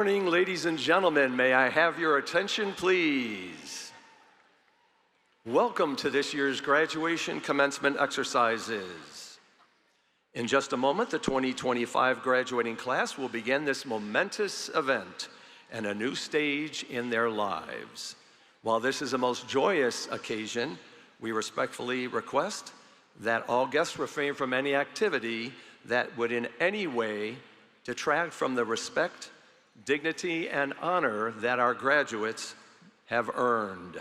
Morning, ladies and gentlemen. May I have your attention, please? Welcome to this year's graduation commencement exercises. In just a moment, the 2025 graduating class will begin this momentous event and a new stage in their lives. While this is a most joyous occasion, we respectfully request that all guests refrain from any activity that would in any way detract from the respect, dignity, and honor that our graduates have earned.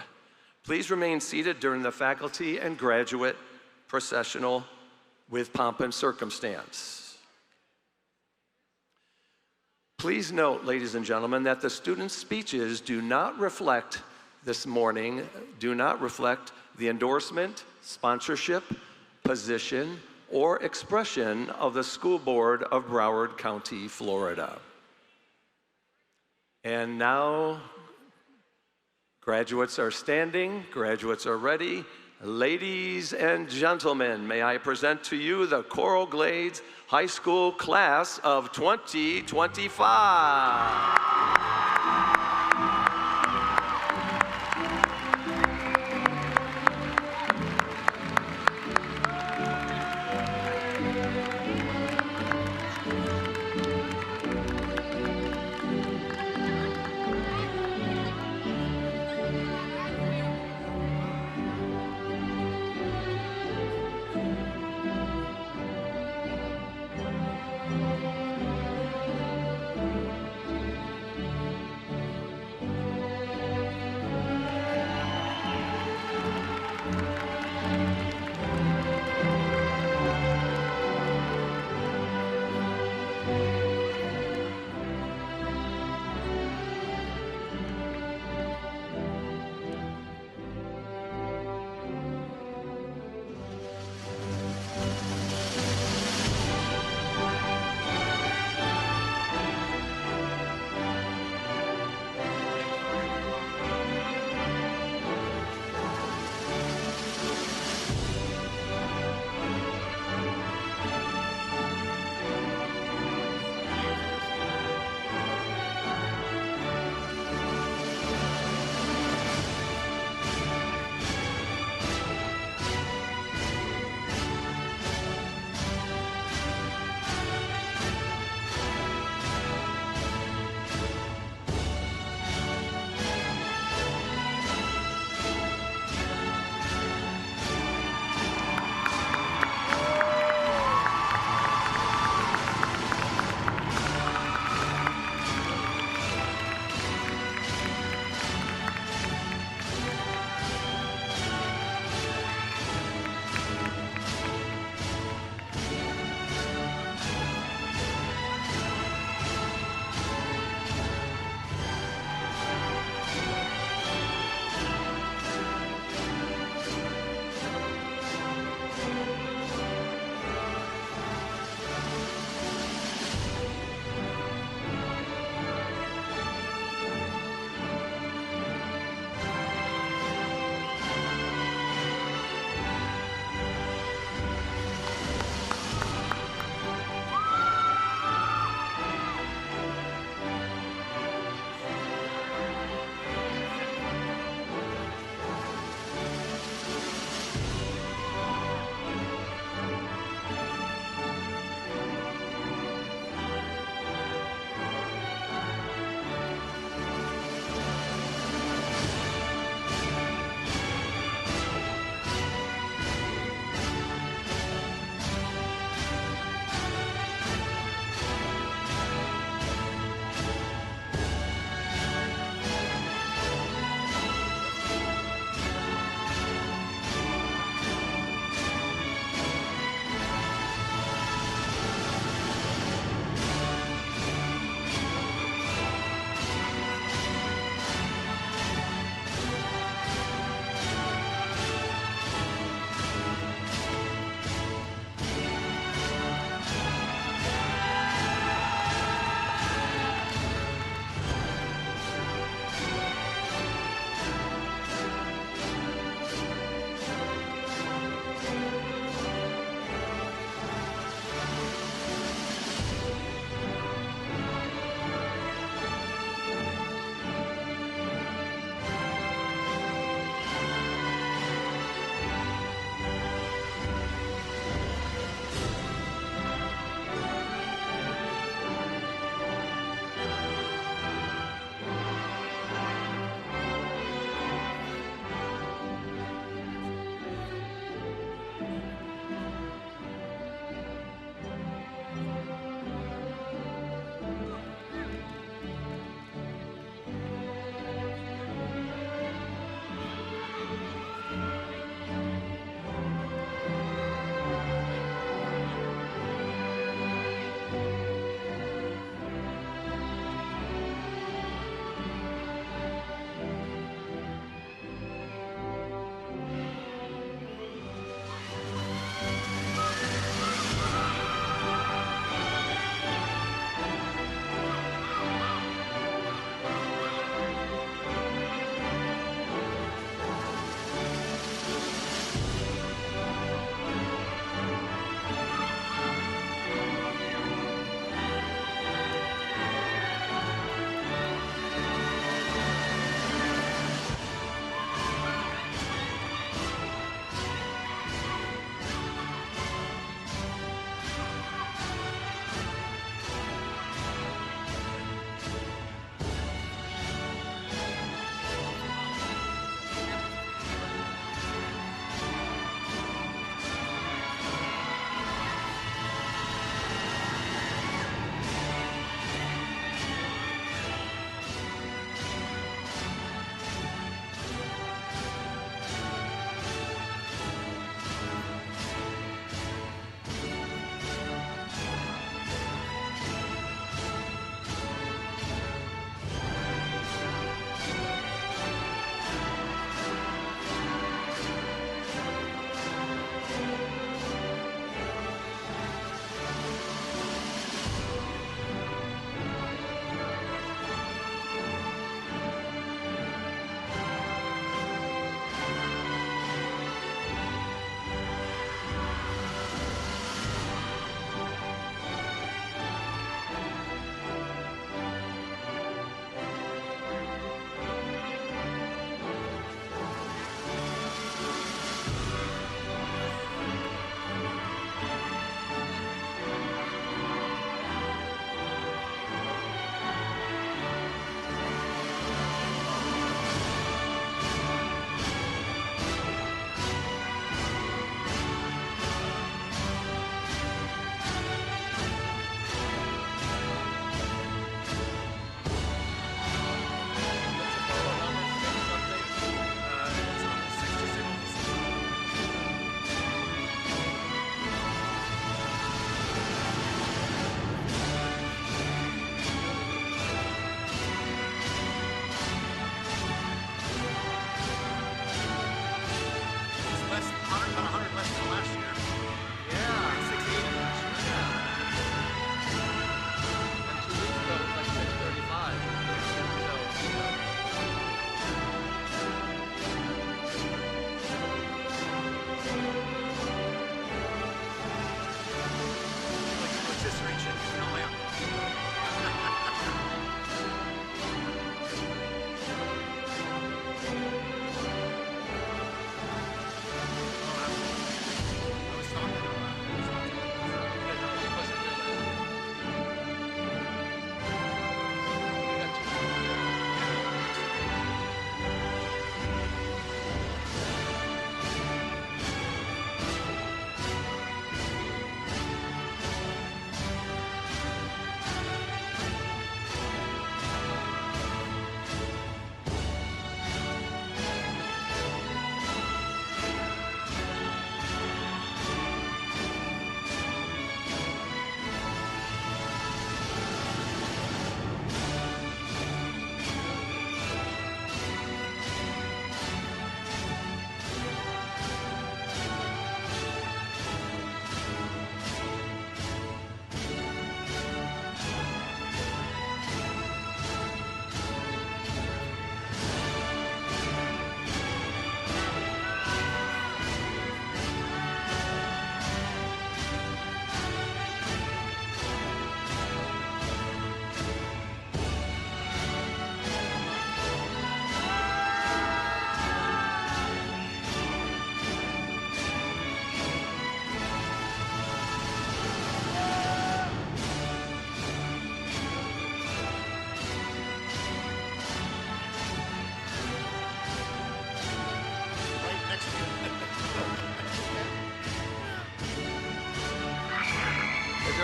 Please remain seated during the faculty and graduate processional with pomp and circumstance. Please note, ladies and gentlemen, that the students' speeches do not reflect this morning, do not reflect the endorsement, sponsorship, position, or expression of the School Board of Broward County, Florida. And now, graduates are standing, graduates are ready. Ladies and gentlemen, may I present to you the Coral Glades High School Class of 2025.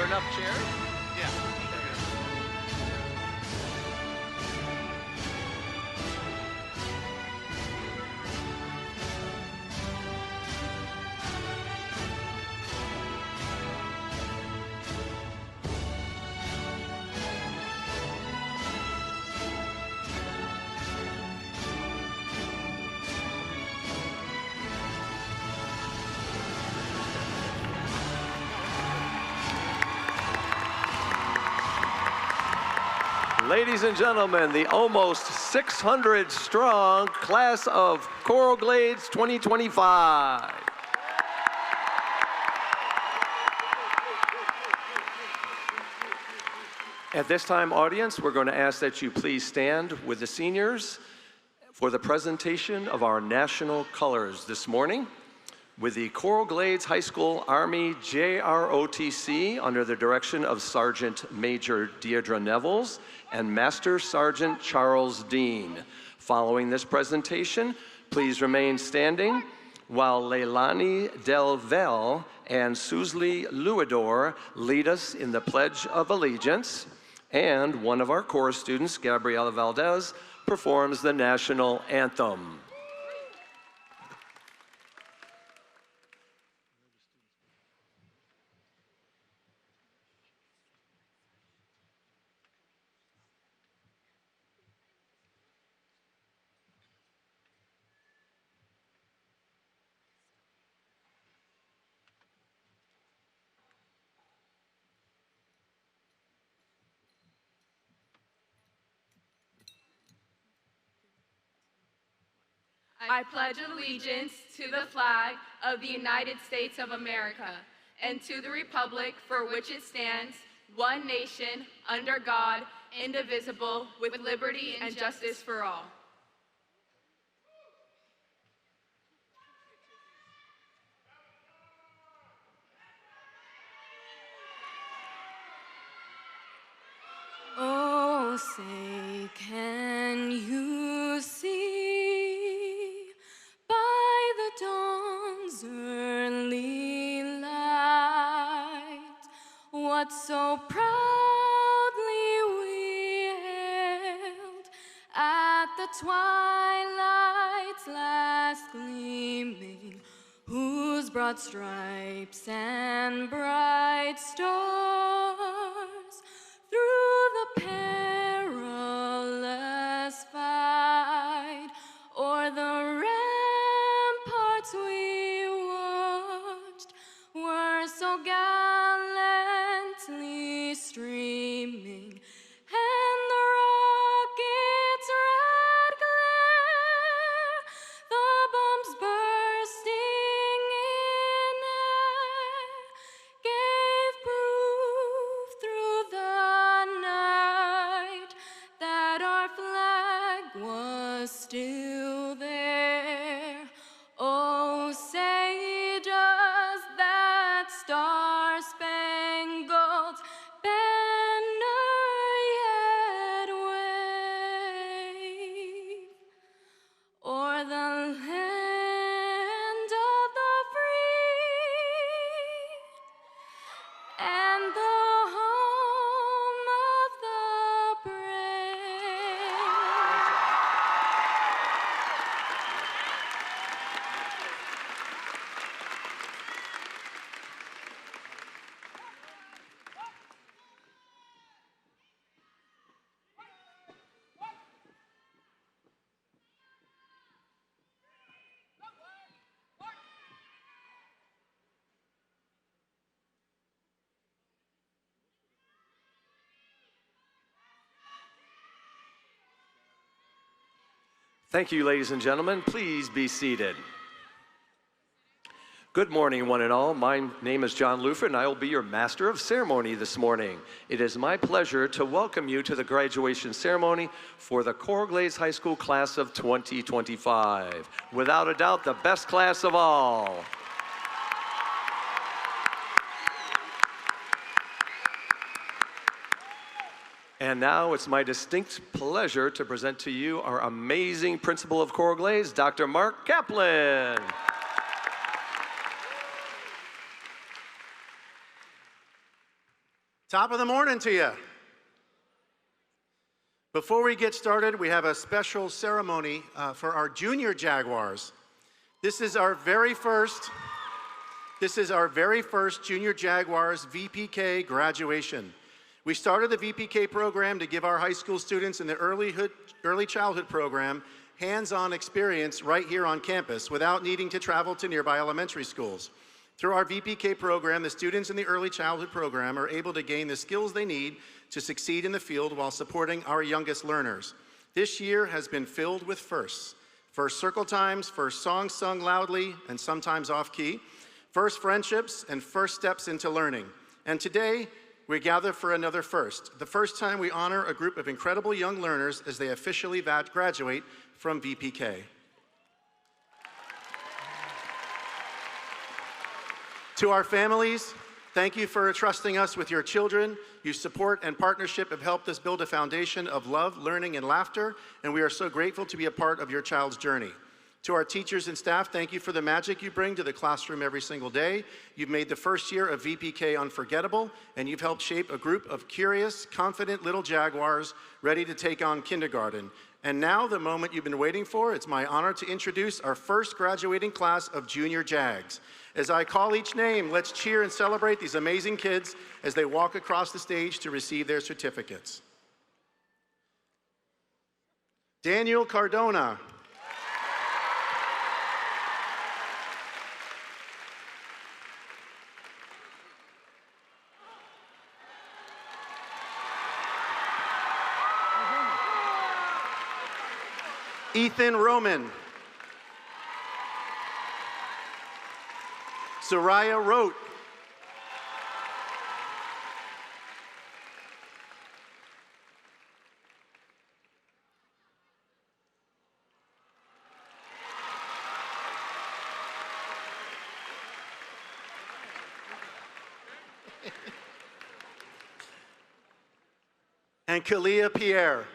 there enough chairs? Yeah. Ladies and gentlemen, the almost 600 strong class of Coral Glades 2025. At this time, audience, we're going to ask that you please stand with the seniors for the presentation of our national colors this morning. With the Coral Glades High School Army JROTC under the direction of Sergeant Major Deidre Nevels and Master Sergeant Charles Dean. Following this presentation, please remain standing while Leilani Del Vel and Susli Luidor lead us in the Pledge of Allegiance, and one of our chorus students, Gabriela Valdez, performs the national anthem. I pledge allegiance to the flag of the United States of America and to the republic for which it stands, one nation, under God, indivisible, with liberty and justice for all. Oh, say, can you see by the dawn's early light what so proudly we hailed at the twilight's last gleaming, whose broad stripes and bright stars through the perilous fight o'er the ramparts we watched were so gallantly streaming, and the rocket's red glare, the bombs bursting in air, gave proof through the night that our flag was still there. Oh, say does that star-spangled banner yet wave o'er the land of the free and the home of the brave? Thank you, ladies and gentlemen. Please be seated. Good morning, one and all. My name is John Luford, and I will be your Master of Ceremony this morning. It is my pleasure to welcome you to the graduation ceremony for the Coral Glades High School class of 2025. Without a doubt, the best class of all. And now it's my distinct pleasure to present to you our amazing principal of Coral Glades, Dr. Mark Kaplan. Top of the morning to you. Before we get started, we have a special ceremony for our junior Jaguars. This is our very first Junior Jaguars VPK graduation. We started the VPK program to give our high school students in the early childhood program hands-on experience right here on campus without needing to travel to nearby elementary schools. Through our VPK program, the students in the early childhood program are able to gain the skills they need to succeed in the field while supporting our youngest learners. This year has been filled with firsts. First circle times, first songs sung loudly and sometimes off-key, first friendships, and first steps into learning. And today, we gather for another first, the first time we honor a group of incredible young learners as they officially graduate from VPK. To our families, thank you for trusting us with your children. Your support and partnership have helped us build a foundation of love, learning, and laughter, and we are so grateful to be a part of your child's journey. To our teachers and staff, thank you for the magic you bring to the classroom every single day. You've made the first year of VPK unforgettable, and you've helped shape a group of curious, confident little Jaguars ready to take on kindergarten. And now, the moment you've been waiting for, it's my honor to introduce our first graduating class of Junior Jags. As I call each name, let's cheer and celebrate these amazing kids as they walk across the stage to receive their certificates. Daniel Cardona. Ethan Roman. Soraya Rote. And Kalia Pierre.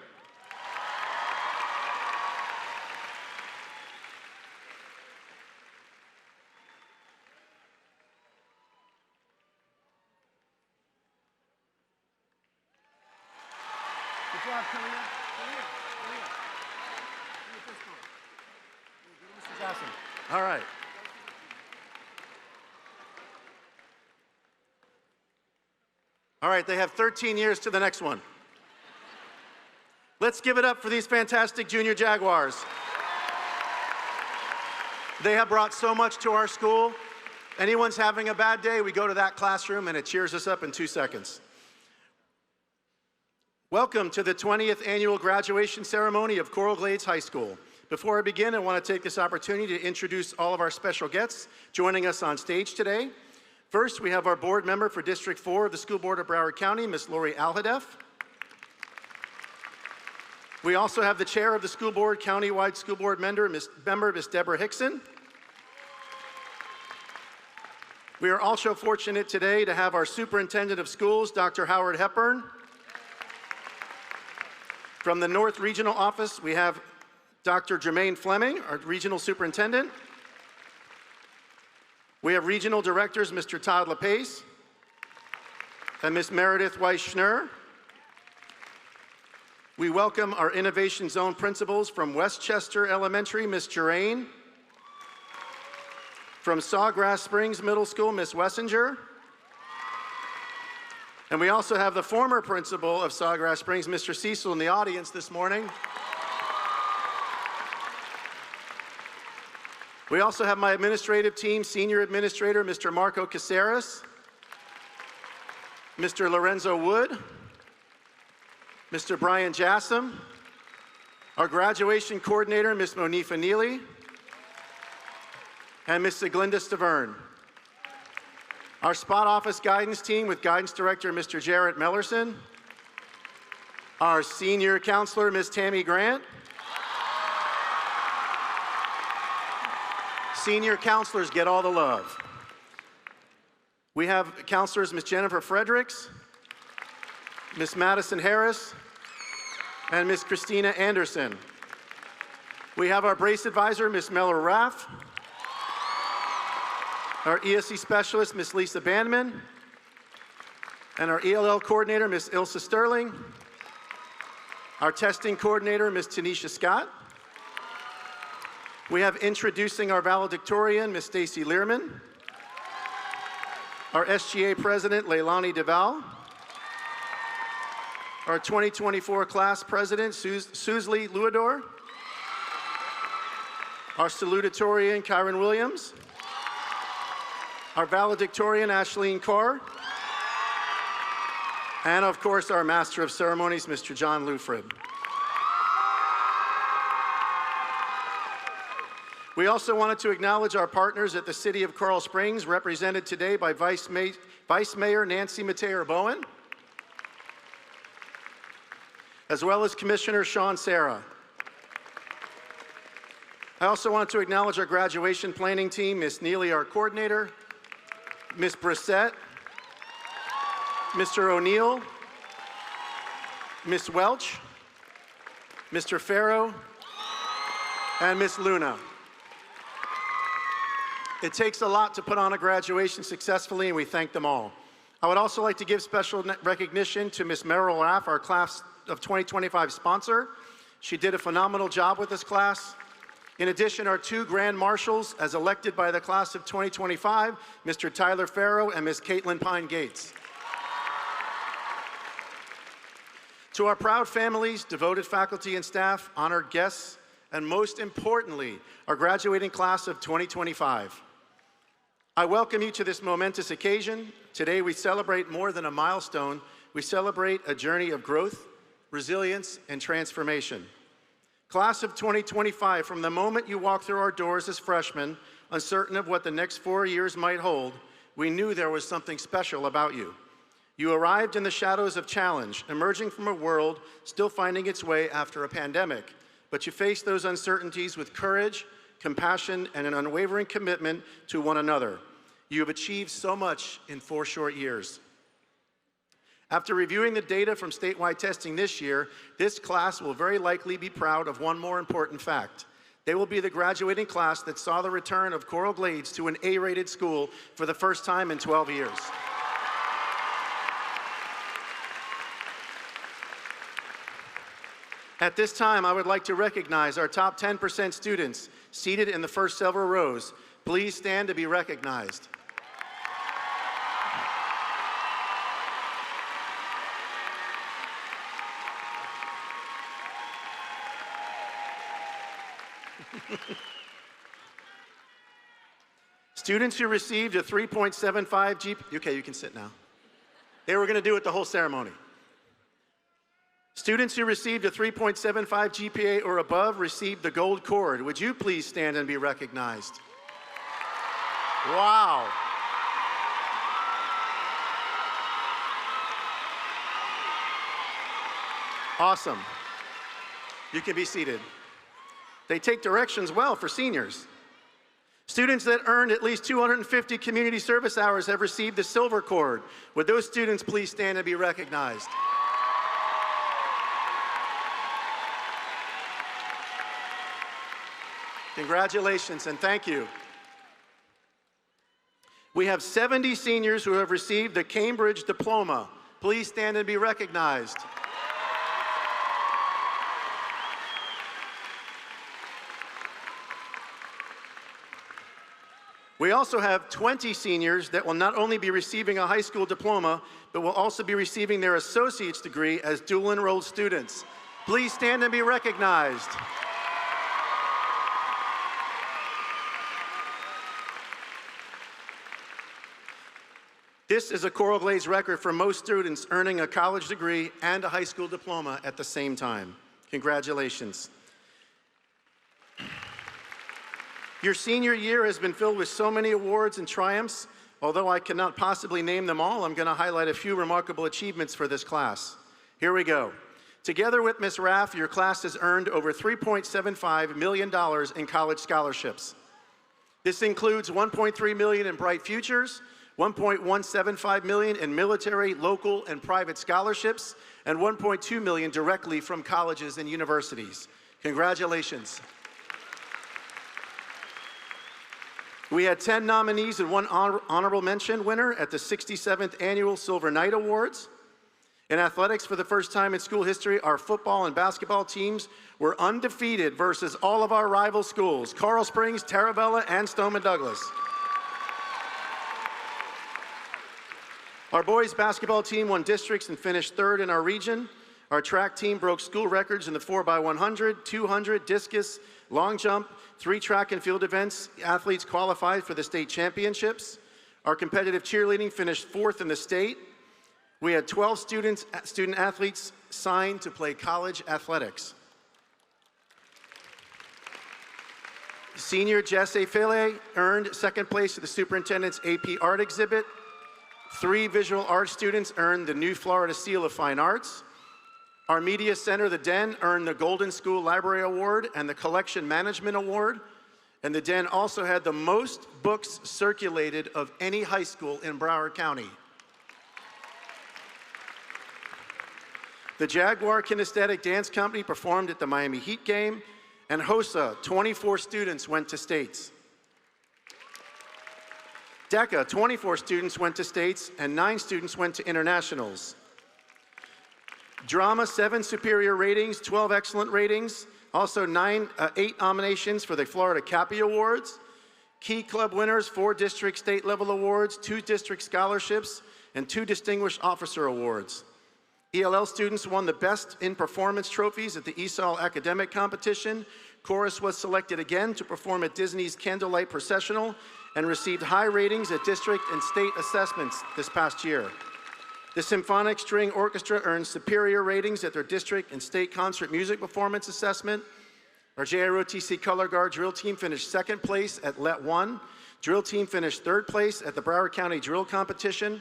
Good job, Kalia. Mr. Jackson. All right. All right, they have 13 years to the next one. Let's give it up for these fantastic Junior Jaguars. They have brought so much to our school. Anyone's having a bad day, we go to that classroom and it cheers us up in 2 seconds. Welcome to the 20th annual graduation ceremony of Coral Glades High School. Before I begin, I want to take this opportunity to introduce all of our special guests joining us on stage today. First, we have our board member for District 4 of the School Board of Broward County, Ms. Lori Alhadeff. We also have the chair of the school board, countywide school board member, Ms. Deborah Hickson. We are also fortunate today to have our superintendent of schools, Dr. Howard Hepburn. From the North Regional Office, we have Dr. Jermaine Fleming, our regional superintendent. We have regional directors, Mr. Todd LePace and Ms. Meredith Weiss-Schnur. We welcome our Innovation Zone principals from Westchester Elementary, Ms. Gerain. From Sawgrass Springs Middle School, Ms. Wessinger. And we also have the former principal of Sawgrass Springs, Mr. Cecil, in the audience this morning. We also have my administrative team, Senior Administrator, Mr. Marco Caceres, Mr. Lorenzo Wood, Mr. Brian Jassam, our graduation coordinator, Ms. Monifa Neely, and Ms. Siglinda Stavern. Our spot office guidance team with guidance director, Mr. Jarrett Mellerson. Our senior counselor, Ms. Tammy Grant. Senior counselors get all the love. We have counselors, Ms. Jennifer Fredericks, Ms. Madison Harris, and Ms. Christina Anderson. We have our brace advisor, Ms. Mellor Raff, our ESC specialist, Ms. Lisa Bandman, And our ELL coordinator, Ms. Ilsa Sterling. Our testing coordinator, Ms. Tanisha Scott. We have introducing our valedictorian, Ms. Stacy Learman. Our SGA president, Leilani DeVal. Our 2024 class president, Susley Luador. Our salutatorian, Kyron Williams. Our valedictorian, Ashleen Carr. And of course, our Master of Ceremonies, Mr. John Lufred. We also wanted to acknowledge our partners at the City of Coral Springs, represented today by Vice Mayor Nancy Mateo-Bowen, as well as Commissioner Sean Serra. I also want to acknowledge our graduation planning team, Ms. Neely, our coordinator, Ms. Brissett, Mr. O'Neill, Ms. Welch, Mr. Farrow, and Ms. Luna. It takes a lot to put on a graduation successfully, and we thank them all. I would also like to give special recognition to Ms. Merrill Raff, our class of 2025 sponsor. She did a phenomenal job with this class. In addition, our two Grand Marshals, as elected by the class of 2025, Mr. Tyler Farrow and Ms. Caitlin Pine Gates. To our proud families, devoted faculty and staff, honored guests, and most importantly, our graduating class of 2025. I welcome you to this momentous occasion. Today we celebrate more than a milestone. We celebrate a journey of growth, resilience, and transformation. Class of 2025, from the moment you walked through our doors as freshmen, uncertain of what the next 4 years might hold, we knew there was something special about you. You arrived in the shadows of challenge, emerging from a world still finding its way after a pandemic, but you faced those uncertainties with courage, compassion, and an unwavering commitment to one another. You have achieved so much in 4 short years. After reviewing the data from statewide testing this year, this class will very likely be proud of one more important fact. They will be the graduating class that saw the return of Coral Glades to an A-rated school for the first time in 12 years. At this time, I would like to recognize our top 10% students seated in the first several rows. Please stand to be recognized. Students who received a 3.75 GPA, okay, you can sit now. They were going to do it the whole ceremony. Students who received a 3.75 GPA or above received the gold cord. Would you please stand and be recognized? Wow. Awesome. You can be seated. They take directions well for seniors. Students that earned at least 250 community service hours have received the silver cord. Would those students please stand and be recognized? Congratulations and thank you. We have 70 seniors who have received the Cambridge Diploma. Please stand and be recognized. We also have 20 seniors that will not only be receiving a high school diploma, but will also be receiving their associate's degree as dual enrolled students. Please stand and be recognized. This is a Coral Glades record for most students earning a college degree and a high school diploma at the same time. Congratulations. Your senior year has been filled with so many awards and triumphs. Although I cannot possibly name them all, I'm going to highlight a few remarkable achievements for this class. Here we go. Together with Ms. Raff, your class has earned over $3.75 million in college scholarships. This includes $1.3 million in Bright Futures, $1.175 million in military, local, and private scholarships, and $1.2 million directly from colleges and universities. Congratulations. We had 10 nominees and one honorable mention winner at the 67th Annual Silver Knight Awards. In athletics, for the first time in school history, our football and basketball teams were undefeated versus all of our rival schools, Coral Springs, Taravella, and Stoneman Douglas. Our boys basketball team won districts and finished third in our region. Our track team broke school records in the 4x100, 200, discus, long jump, 3 track and field events. Athletes qualified for the state championships. Our competitive cheerleading finished 4th in the state. We had 12 student athletes signed to play college athletics. Senior Jesse Fele earned 2nd place at the superintendent's AP art exhibit. 3 visual arts students earned the New Florida Seal of Fine Arts. Our media center, the Den, earned the Golden School Library Award and the Collection Management Award. And the Den also had the most books circulated of any high school in Broward County. The Jaguar Kinesthetic Dance Company performed at the Miami Heat game, and HOSA, 24 students went to states. DECA, 24 students went to states, and 9 students went to internationals. Drama, 7 superior ratings, 12 excellent ratings, also 8 nominations for the Florida Cappy Awards. Key Club winners, 4 district state level awards, 2 district scholarships, and 2 Distinguished Officer Awards. ELL students won the Best in Performance trophies at the ESOL Academic Competition. Chorus was selected again to perform at Disney's Candlelight Processional and received high ratings at district and state assessments this past year. The Symphonic String Orchestra earned superior ratings at their district and state concert music performance assessment. Our JROTC Color Guard drill team finished 2nd place at LET 1. Drill team finished 3rd place at the Broward County Drill Competition.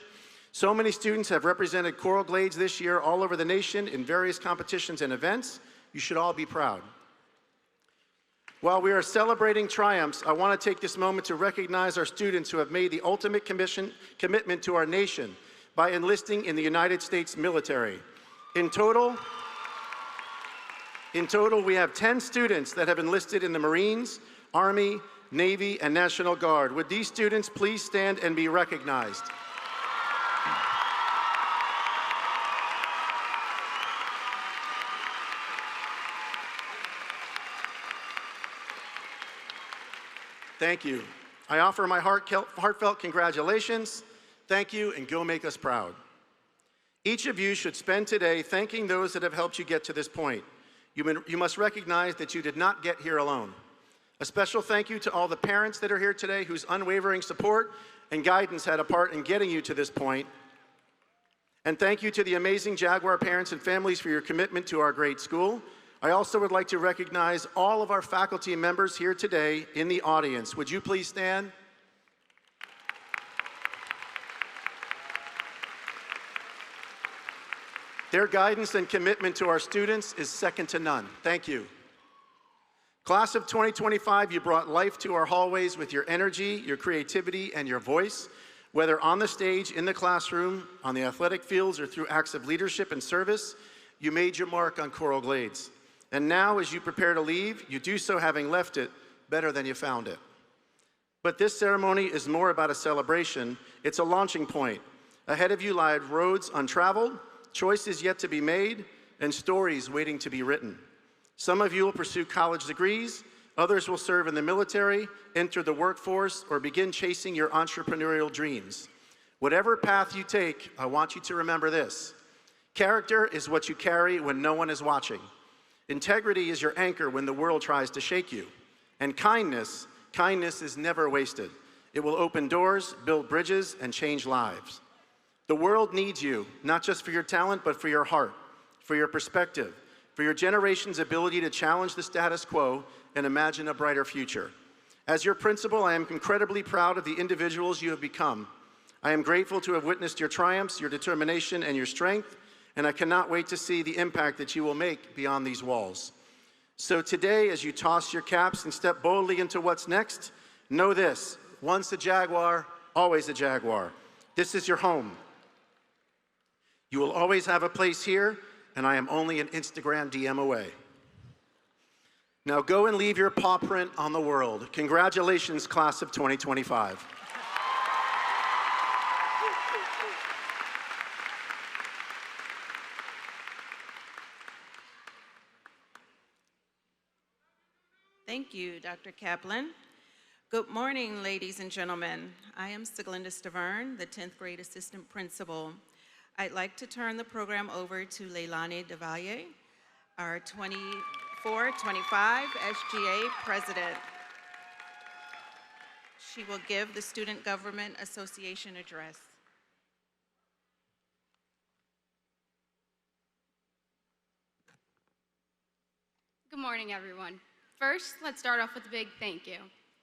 So many students have represented Coral Glades this year all over the nation in various competitions and events. You should all be proud. While we are celebrating triumphs, I want to take this moment to recognize our students who have made the ultimate commitment to our nation by enlisting in the United States military. In total, we have 10 students that have enlisted in the Marines, Army, Navy, and National Guard. Would these students please stand and be recognized? Thank you. I offer my heartfelt congratulations. Thank you, and go make us proud. Each of you should spend today thanking those that have helped you get to this point. You must recognize that you did not get here alone. A special thank you to all the parents that are here today whose unwavering support and guidance had a part in getting you to this point. And thank you to the amazing Jaguar parents and families for your commitment to our great school. I also would like to recognize all of our faculty members here today in the audience. Would you please stand? Their guidance and commitment to our students is second to none. Thank you. Class of 2025, you brought life to our hallways with your energy, your creativity, and your voice. Whether on the stage, in the classroom, on the athletic fields, or through acts of leadership and service, you made your mark on Coral Glades. And now, as you prepare to leave, you do so having left it better than you found it. But this ceremony is more about a celebration. It's a launching point. Ahead of you lie roads untraveled, choices yet to be made, and stories waiting to be written. Some of you will pursue college degrees, others will serve in the military, enter the workforce, or begin chasing your entrepreneurial dreams. Whatever path you take, I want you to remember this. Character is what you carry when no one is watching. Integrity is your anchor when the world tries to shake you. And kindness is never wasted. It will open doors, build bridges, and change lives. The world needs you, not just for your talent, but for your heart, for your perspective, for your generation's ability to challenge the status quo and imagine a brighter future. As your principal, I am incredibly proud of the individuals you have become. I am grateful to have witnessed your triumphs, your determination, and your strength, and I cannot wait to see the impact that you will make beyond these walls. So today, as you toss your caps and step boldly into what's next, know this: once a Jaguar, always a Jaguar. This is your home. You will always have a place here, and I am only an Instagram DM away. Now go and leave your paw print on the world. Congratulations, class of 2025. Thank you, Dr. Kaplan. Good morning, ladies and gentlemen. I am Siglinda Stavern, the 10th grade assistant principal. I'd like to turn the program over to Leilani DeValle, our 24-25 SGA president. She will give the Student Government Association address. Good morning, everyone. First, let's start off with a big thank you.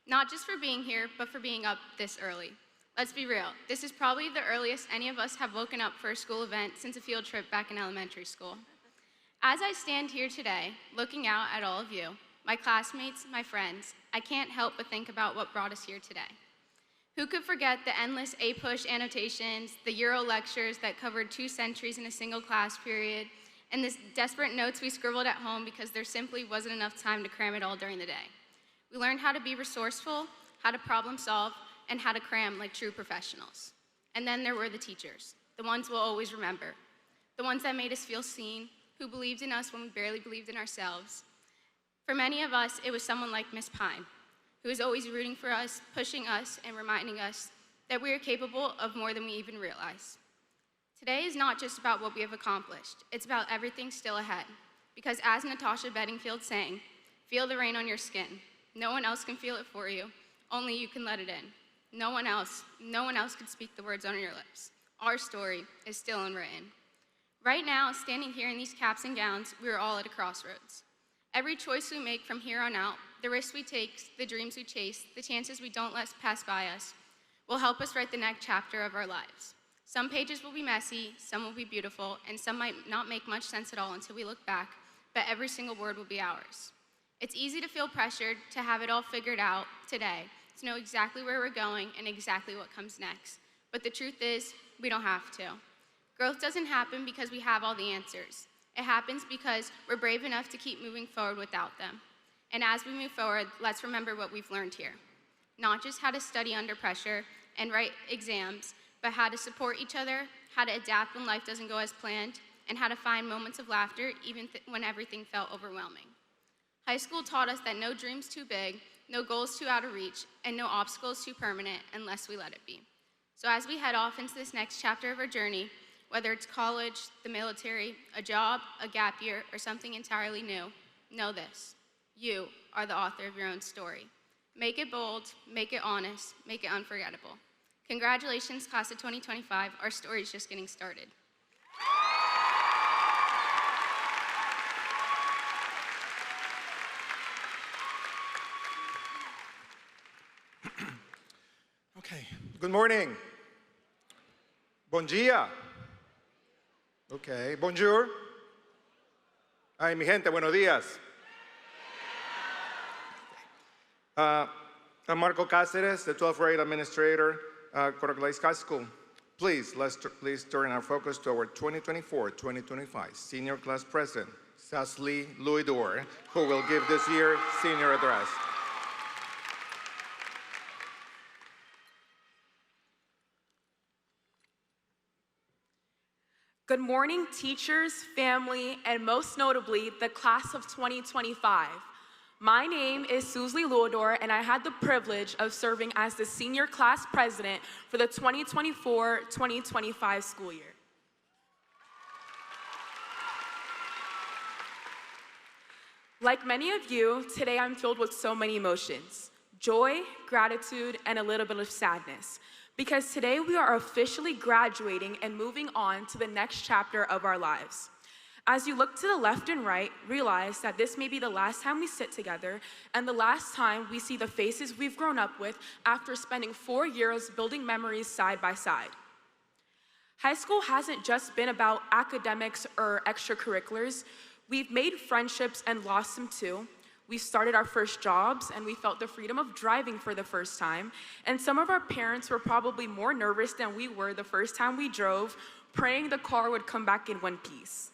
Not just for being here, but for being up this early. Let's be real, this is probably the earliest any of us have woken up for a school event since a field trip back in elementary school. As I stand here today, looking out at all of you, my classmates, my friends, I can't help but think about what brought us here today. Who could forget the endless A-push annotations, the Euro lectures that covered 2 centuries in a single class period, and the desperate notes we scribbled at home because there simply wasn't enough time to cram it all during the day. We learned how to be resourceful, how to problem solve, and how to cram like true professionals. And then there were the teachers, the ones we'll always remember, the ones that made us feel seen, who believed in us when we barely believed in ourselves. For many of us, it was someone like Miss Pine, who was always rooting for us, pushing us, and reminding us that we are capable of more than we even realize. Today is not just about what we have accomplished, it's about everything still ahead. Because as Natasha Bedingfield sang, feel the rain on your skin. No one else can feel it for you, only you can let it in. No one else could speak the words on your lips. Our story is still unwritten. Right now, standing here in these caps and gowns, we are all at a crossroads. Every choice we make from here on out, the risks we take, the dreams we chase, the chances we don't let pass by us, will help us write the next chapter of our lives. Some pages will be messy, some will be beautiful, and some might not make much sense at all until we look back, but every single word will be ours. It's easy to feel pressured to have it all figured out today, to know exactly where we're going and exactly what comes next. But the truth is, we don't have to. Growth doesn't happen because we have all the answers. It happens because we're brave enough to keep moving forward without them. And as we move forward, let's remember what we've learned here. Not just how to study under pressure and write exams, but how to support each other, how to adapt when life doesn't go as planned, and how to find moments of laughter even when everything felt overwhelming. High school taught us that no dream's too big, no goal's too out of reach, and no obstacle's too permanent unless we let it be. So as we head off into this next chapter of our journey, whether it's college, the military, a job, a gap year, or something entirely new, know this: you are the author of your own story. Make it bold, make it honest, make it unforgettable. Congratulations, class of 2025. Our story is just getting started. Okay, good morning. Bon dia. Okay, bonjour. Ay, mi gente, buenos días. I'm Marco Cáceres, the 12th grade administrator at Coral Glades High School. Please turn our focus to our 2024-2025 senior class president, Cecily Louis-Dor, who will give this year's senior address. Good morning, teachers, family, and most notably, the class of 2025. My name is Cecily Louis-Dor, and I had the privilege of serving as the senior class president for the 2024-2025 school year. Like many of you, today I'm filled with so many emotions: joy, gratitude, and a little bit of sadness. Because today we are officially graduating and moving on to the next chapter of our lives. As you look to the left and right, realize that this may be the last time we sit together and the last time we see the faces we've grown up with after spending 4 years building memories side by side. High school hasn't just been about academics or extracurriculars. We've made friendships and lost them too. We started our first jobs and we felt the freedom of driving for the first time. And some of our parents were probably more nervous than we were the first time we drove, praying the car would come back in one piece.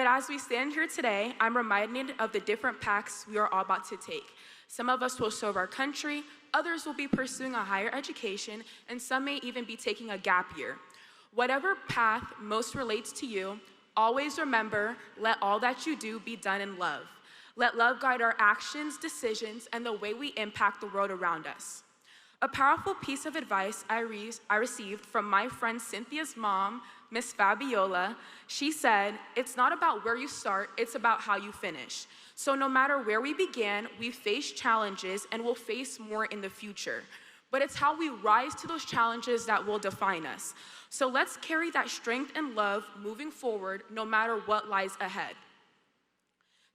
But as we stand here today, I'm reminded of the different paths we are all about to take. Some of us will serve our country, others will be pursuing a higher education, and some may even be taking a gap year. Whatever path most relates to you, always remember, let all that you do be done in love. Let love guide our actions, decisions, and the way we impact the world around us. A powerful piece of advice I received from my friend Cynthia's mom, Miss Fabiola. She said, it's not about where you start, it's about how you finish. So no matter where we began, we face challenges and will face more in the future. But it's how we rise to those challenges that will define us. So let's carry that strength and love moving forward, no matter what lies ahead.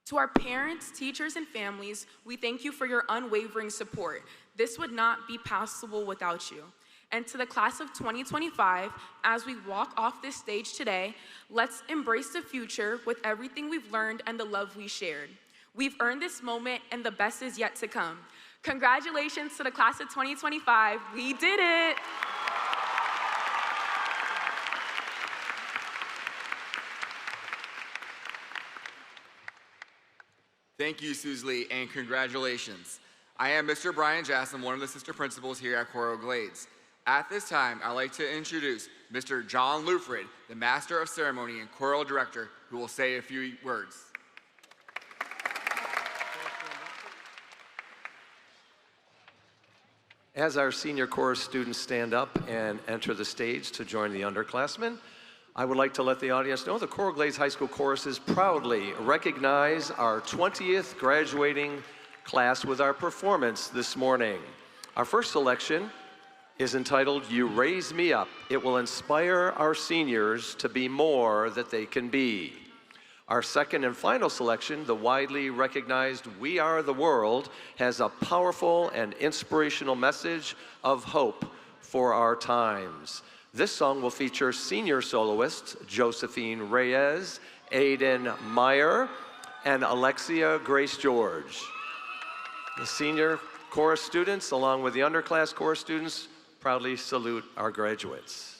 To our parents, teachers, and families, we thank you for your unwavering support. This would not be possible without you. And to the class of 2025, as we walk off this stage today, let's embrace the future with everything we've learned and the love we shared. We've earned this moment, and the best is yet to come. Congratulations to the class of 2025. We did it. Thank you, Susie, and congratulations. I am Mr. Brian Jasson, one of the assistant principals here at Coral Glades. At this time, I'd like to introduce Mr. John Lufrid, the Master of Ceremony and Choral Director, who will say a few words. As our senior chorus students stand up and enter the stage to join the underclassmen, I would like to let the audience know the Coral Glades High School choruses proudly recognize our 20th graduating class with our performance this morning. Our first selection is entitled, You Raise Me Up. It will inspire our seniors to be more that they can be. Our second and final selection, the widely recognized We Are the World, has a powerful and inspirational message of hope for our times. This song will feature senior soloists Josephine Reyes, Aiden Meyer, and Alexia Grace George. The senior chorus students, along with the underclass chorus students, proudly salute our graduates.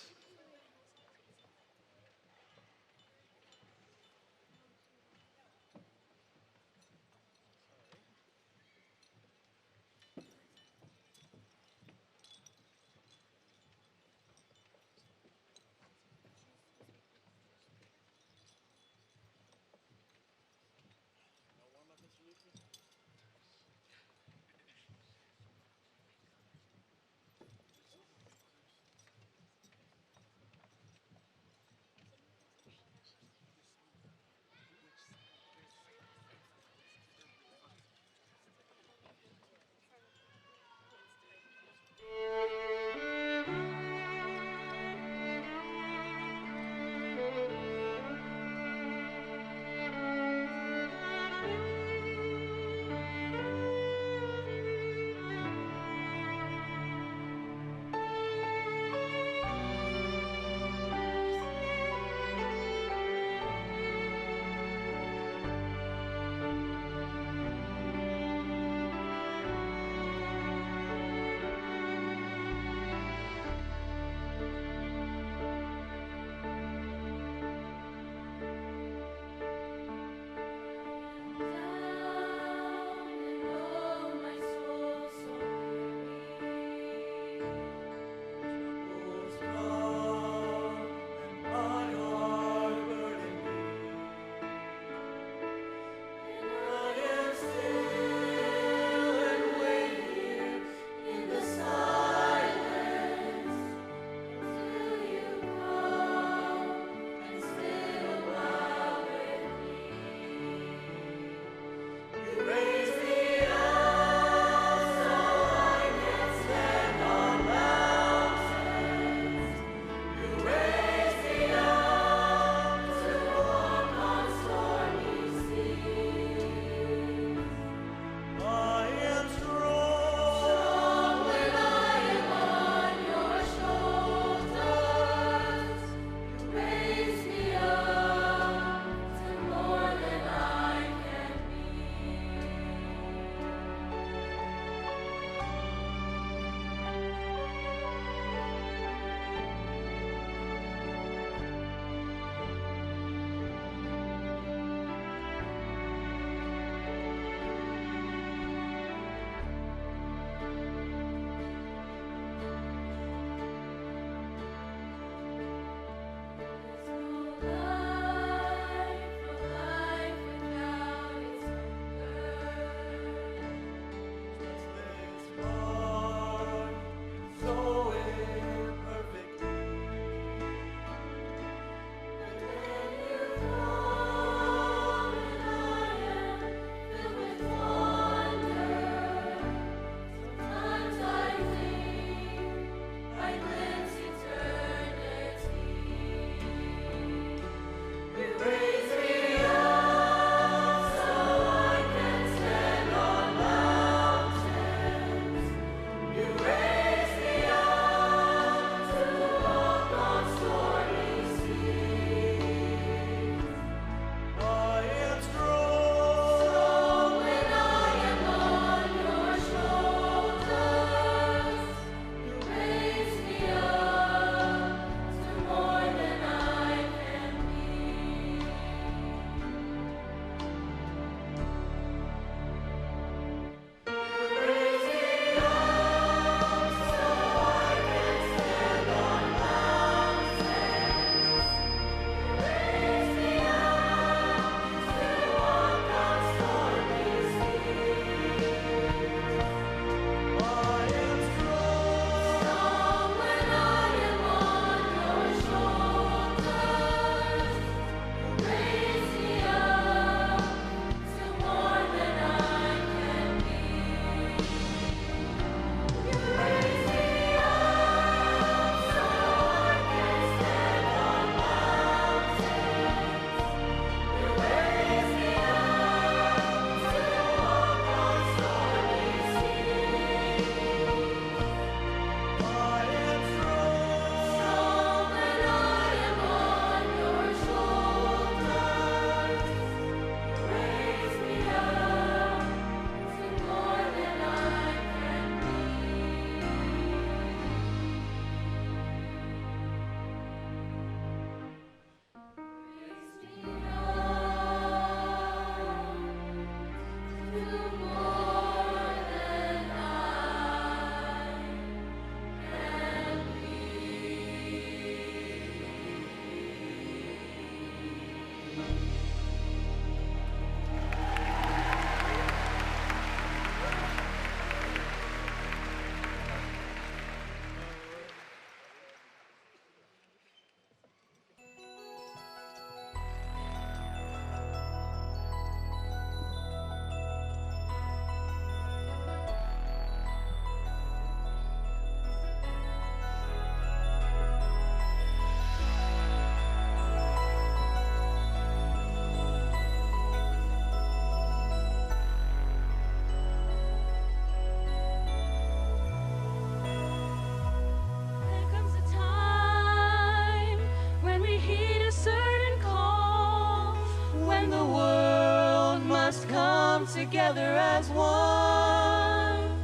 together as one.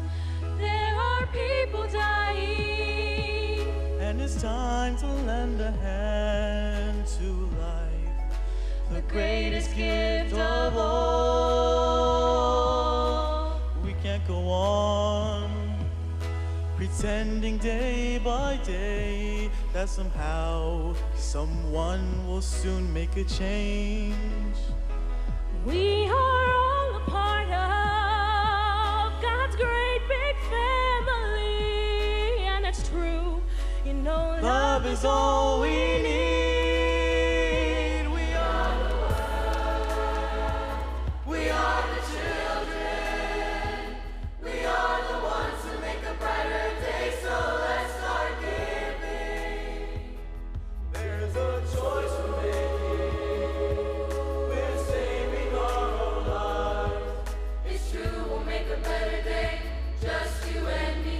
There are people dying, and it's time to lend a hand to life, the greatest gift of all. We can't go on pretending day by day that somehow someone will soon make a change. we are all a part of God's great big family, and it's true, you know, Love is all we need. We are the world. We are the children. We are the ones who make a brighter day, so let's start giving. There's a choice we're making. We're saving our own lives. it's true, we'll make a better day, just you and me.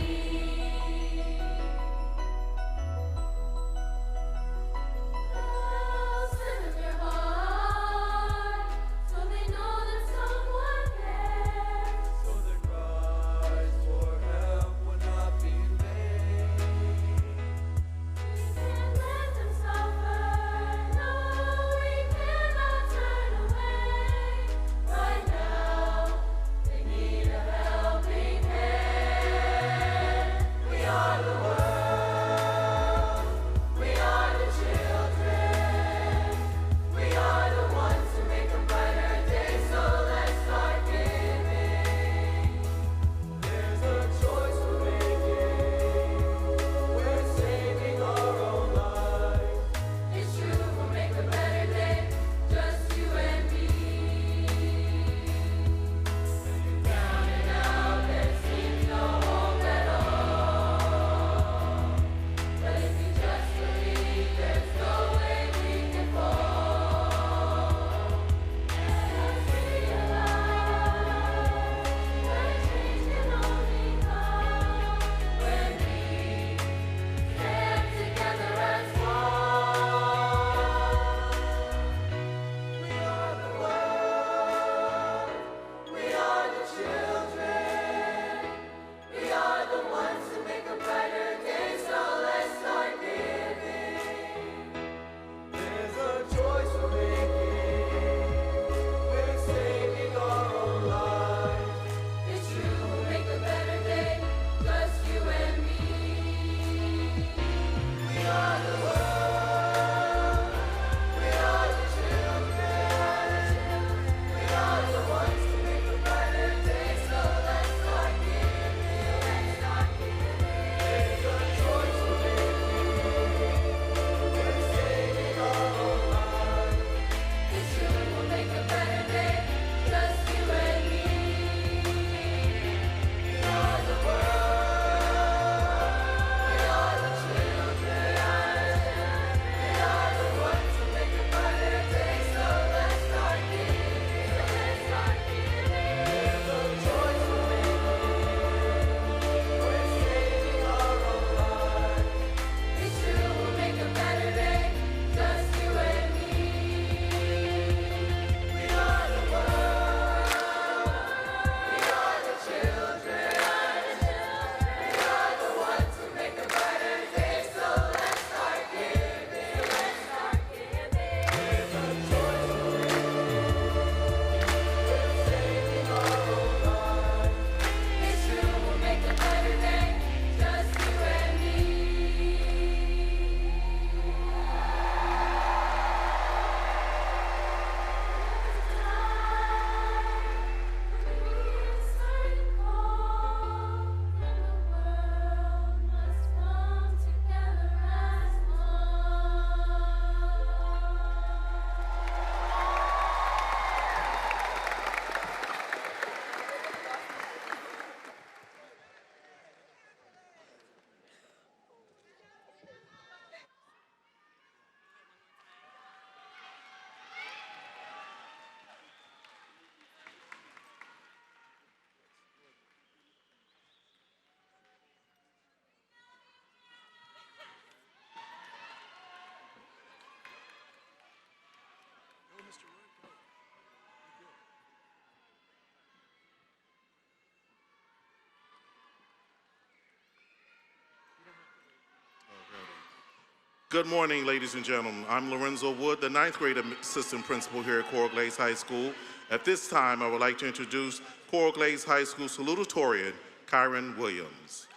Good morning, ladies and gentlemen. I'm Lorenzo Wood, the 9th grade assistant principal here at Coral Glades High School. At this time, I would like to introduce Coral Glades High School salutatorian, Kyron Williams.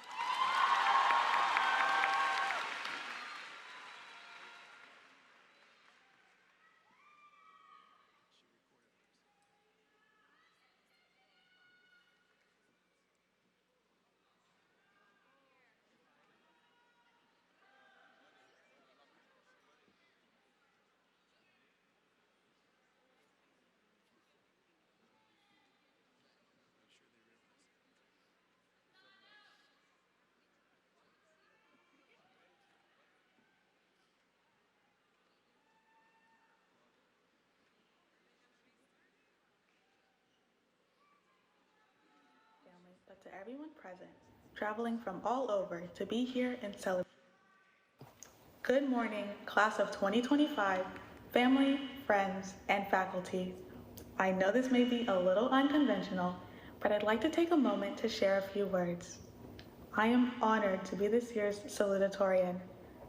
But to everyone present, traveling from all over to be here and celebrate. Good morning, class of 2025, family, friends, and faculty. I know this may be a little unconventional, but I'd like to take a moment to share a few words. I am honored to be this year's salutatorian.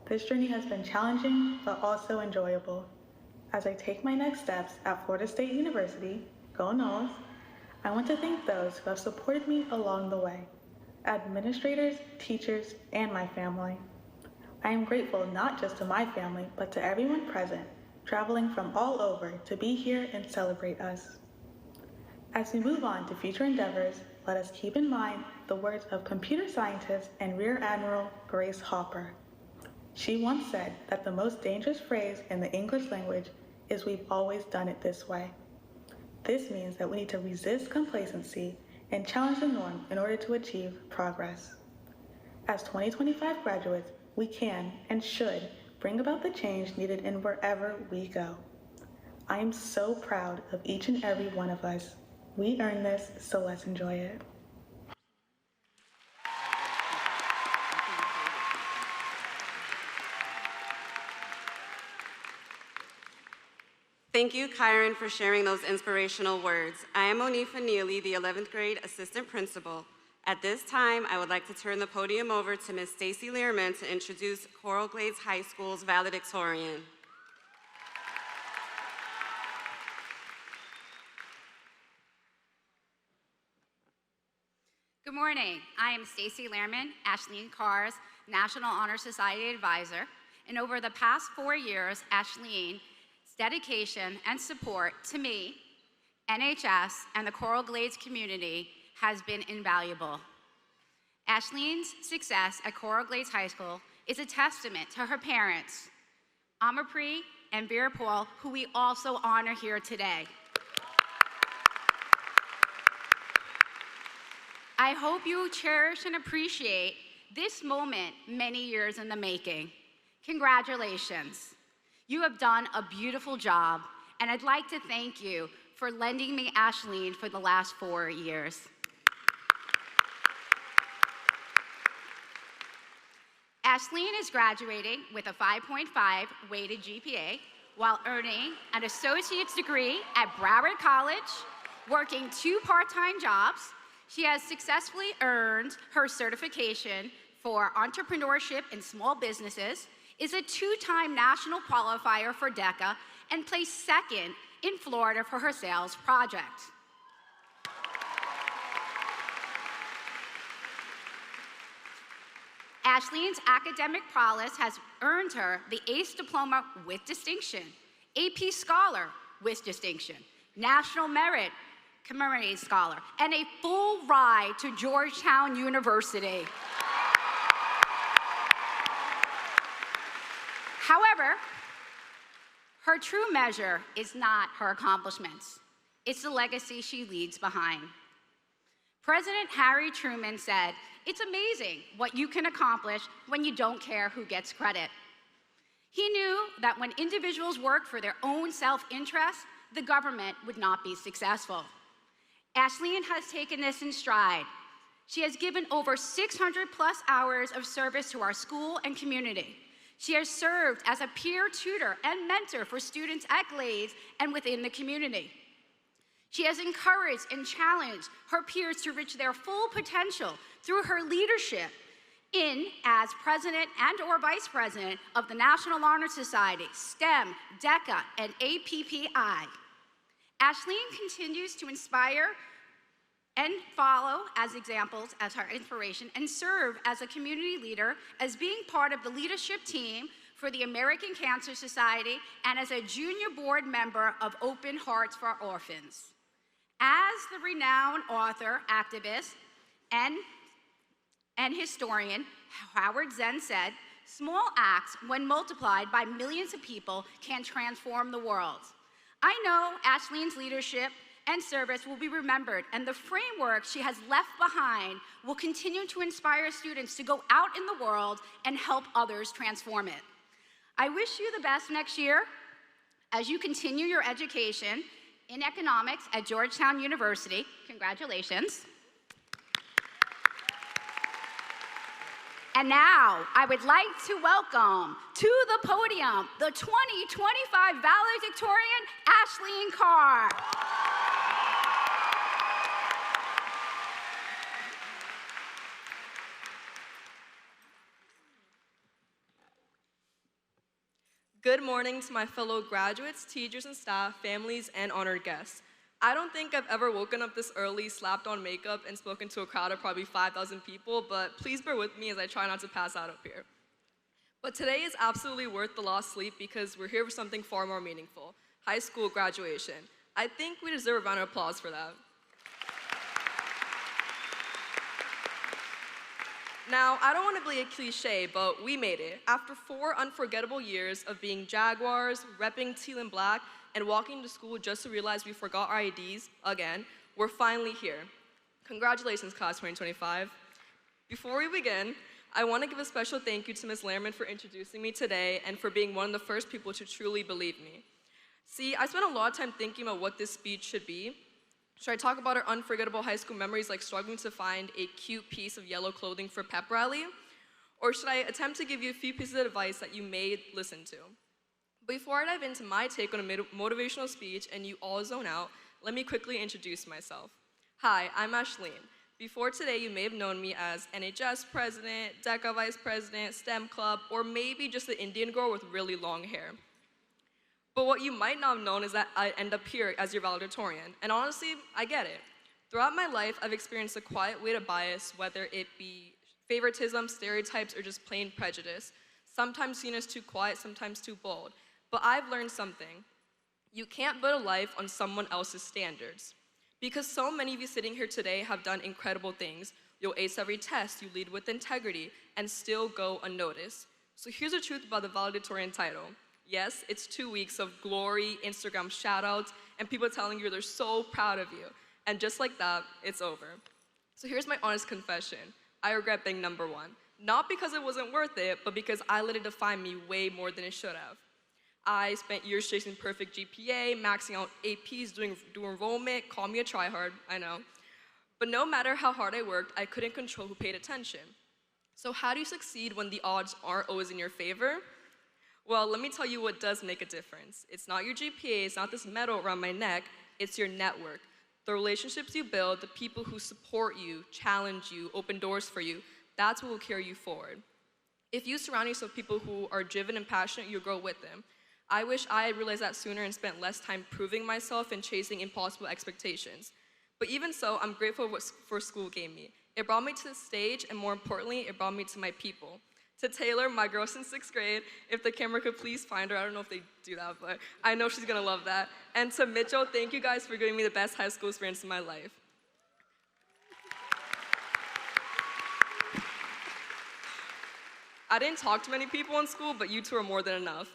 This journey has been challenging, but also enjoyable. As I take my next steps at Florida State University, go Noles, I want to thank those who have supported me along the way, administrators, teachers, and my family. I am grateful not just to my family, but to everyone present, traveling from all over to be here and celebrate us. As we move on to future endeavors, let us keep in mind the words of computer scientist and Rear Admiral Grace Hopper. She once said that the most dangerous phrase in the English language is "we've always done it this way." This means that we need to resist complacency and challenge the norm in order to achieve progress. As 2025 graduates, we can and should bring about the change needed in wherever we go. I am so proud of each and every one of us. We earned this, so let's enjoy it. Thank you, Kyron, for sharing those inspirational words. I am Monifa Neely, the 11th grade assistant principal. At this time, I would like to turn the podium over to Ms. Stacy Learman to introduce Coral Glades High School's valedictorian. Good morning. I am Stacy Lehrman, Ashleen Carr's National Honor Society advisor, and over the past 4 years, Ashleen's dedication and support to me, NHS, and the Coral Glades community has been invaluable. Ashleen's success at Coral Glades High School is a testament to her parents, Amapreet and Vera Paul, who we also honor here today. I hope you cherish and appreciate this moment many years in the making. Congratulations. You have done a beautiful job, and I'd like to thank you for lending me Ashleen for the last 4 years. Ashleen is graduating with a 5.5 weighted GPA while earning an associate's degree at Broward College, working 2 part-time jobs. She has successfully earned her certification for entrepreneurship in small businesses, is a 2-time national qualifier for DECA, and placed 2nd in Florida for her sales project. Ashleen's academic prowess has earned her the ACE Diploma with distinction, AP Scholar with distinction, National Merit Commemorated Scholar, and a full ride to Georgetown University. However, her true measure is not her accomplishments. It's the legacy she leaves behind. President Harry Truman said, "It's amazing what you can accomplish when you don't care who gets credit." He knew that when individuals worked for their own self-interest, the government would not be successful. Ashleen has taken this in stride. She has given over 600+ hours of service to our school and community. She has served as a peer tutor and mentor for students at Glades and within the community. She has encouraged and challenged her peers to reach their full potential through her leadership in as president and or vice president of the National Honor Society, STEM, DECA, and APPI. Ashleen continues to inspire and follow as examples as her inspiration and serve as a community leader as being part of the leadership team for the American Cancer Society and as a junior board member of Open Hearts for Orphans. As the renowned author, activist, and historian Howard Zinn said, small acts, when multiplied by millions of people, can transform the world. I know Ashleen's leadership and service will be remembered, and the framework she has left behind will continue to inspire students to go out in the world and help others transform it. I wish you the best next year as you continue your education in economics at Georgetown University. Congratulations. And now, I would like to welcome to the podium the 2025 valedictorian, Ashleen Carr. Good morning to my fellow graduates, teachers and staff, families, and honored guests. I don't think I've ever woken up this early, slapped on makeup, and spoken to a crowd of probably 5,000 people, but please bear with me as I try not to pass out up here. But today is absolutely worth the lost sleep because we're here for something far more meaningful, high school graduation. I think we deserve a round of applause for that. Now, I don't want to be a cliche, but we made it. After 4 unforgettable years of being Jaguars, repping teal and black, and walking to school just to realize we forgot our IDs again, we're finally here. Congratulations, Class 2025. Before we begin, I want to give a special thank you to Ms. Lehrman for introducing me today and for being one of the first people to truly believe me. See, I spent a lot of time thinking about what this speech should be. Should I talk about our unforgettable high school memories like struggling to find a cute piece of yellow clothing for pep rally? Or should I attempt to give you a few pieces of advice that you may listen to? Before I dive into my take on a motivational speech and you all zone out, let me quickly introduce myself. Hi, I'm Ashleen. Before today, you may have known me as NHS president, DECA vice president, STEM club, or maybe just the Indian girl with really long hair. But what you might not have known is that I end up here as your valedictorian. And honestly, I get it. Throughout my life, I've experienced a quiet weight of bias, whether it be favoritism, stereotypes, or just plain prejudice. Sometimes seen as too quiet, sometimes too bold. But I've learned something. You can't build a life on someone else's standards. Because so many of you sitting here today have done incredible things. You'll ace every test, you lead with integrity, and still go unnoticed. So here's the truth about the valedictorian title. Yes, it's 2 weeks of glory, Instagram shoutouts, and people telling you they're so proud of you. And just like that, it's over. So here's my honest confession. I regret being number 1. Not because it wasn't worth it, but because I let it define me way more than it should have. I spent years chasing perfect GPA, maxing out APs, doing enrollment, call me a tryhard, I know. But no matter how hard I worked, I couldn't control who paid attention. So how do you succeed when the odds aren't always in your favor? Well, let me tell you what does make a difference. It's not your GPA, it's not this medal around my neck, it's your network. The relationships you build, the people who support you, challenge you, open doors for you, that's what will carry you forward. If you surround yourself with people who are driven and passionate, you'll grow with them. I wish I had realized that sooner and spent less time proving myself and chasing impossible expectations. But even so, I'm grateful for school gave me. It brought me to the stage, and more importantly, it brought me to my people. To Taylor, my girl since 6th grade, if the camera could please find her, I don't know if they do that, but I know she's gonna love that. And to Mitchell, thank you guys for giving me the best high school experience in my life. I didn't talk to many people in school, but you two are more than enough.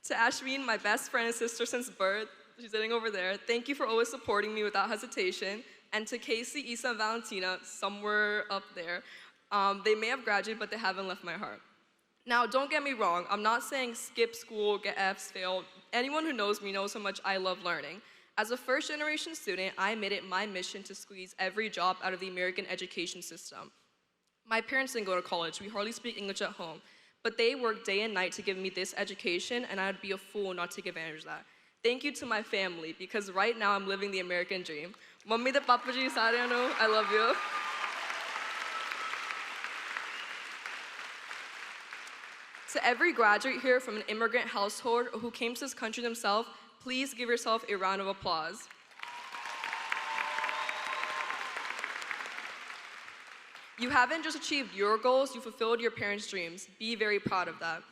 To Ashleen, my best friend and sister since birth, she's sitting over there, thank you for always supporting me without hesitation. And to Casey, Issa, and Valentina, somewhere up there, they may have graduated, but they haven't left my heart. Now, don't get me wrong, I'm not saying skip school, get Fs, fail. Anyone who knows me knows how much I love learning. As a first-generation student, I made it my mission to squeeze every job out of the American education system. My parents didn't go to college, we hardly speak English at home. But they worked day and night to give me this education, and I'd be a fool not to take advantage of that. Thank you to my family, because right now I'm living the American dream. Mummy to Papa ji, sare ano, I love you. To every graduate here from an immigrant household or who came to this country themselves, please give yourself a round of applause. You haven't just achieved your goals, you fulfilled your parents' dreams. Be very proud of that.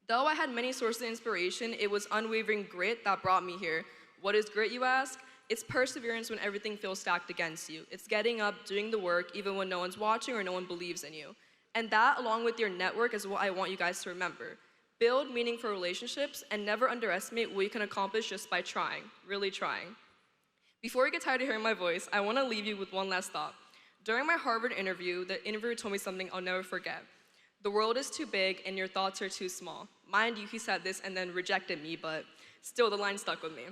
Though I had many sources of inspiration, it was unwavering grit that brought me here. What is grit, you ask? It's perseverance when everything feels stacked against you. It's getting up, doing the work, even when no one's watching or no one believes in you. And that, along with your network, is what I want you guys to remember. Build meaningful relationships and never underestimate what you can accomplish just by trying, really trying. Before you get tired of hearing my voice, I want to leave you with one last thought. During my Harvard interview, the interviewer told me something I'll never forget. The world is too big and your thoughts are too small. Mind you, he said this and then rejected me, but still the line stuck with me.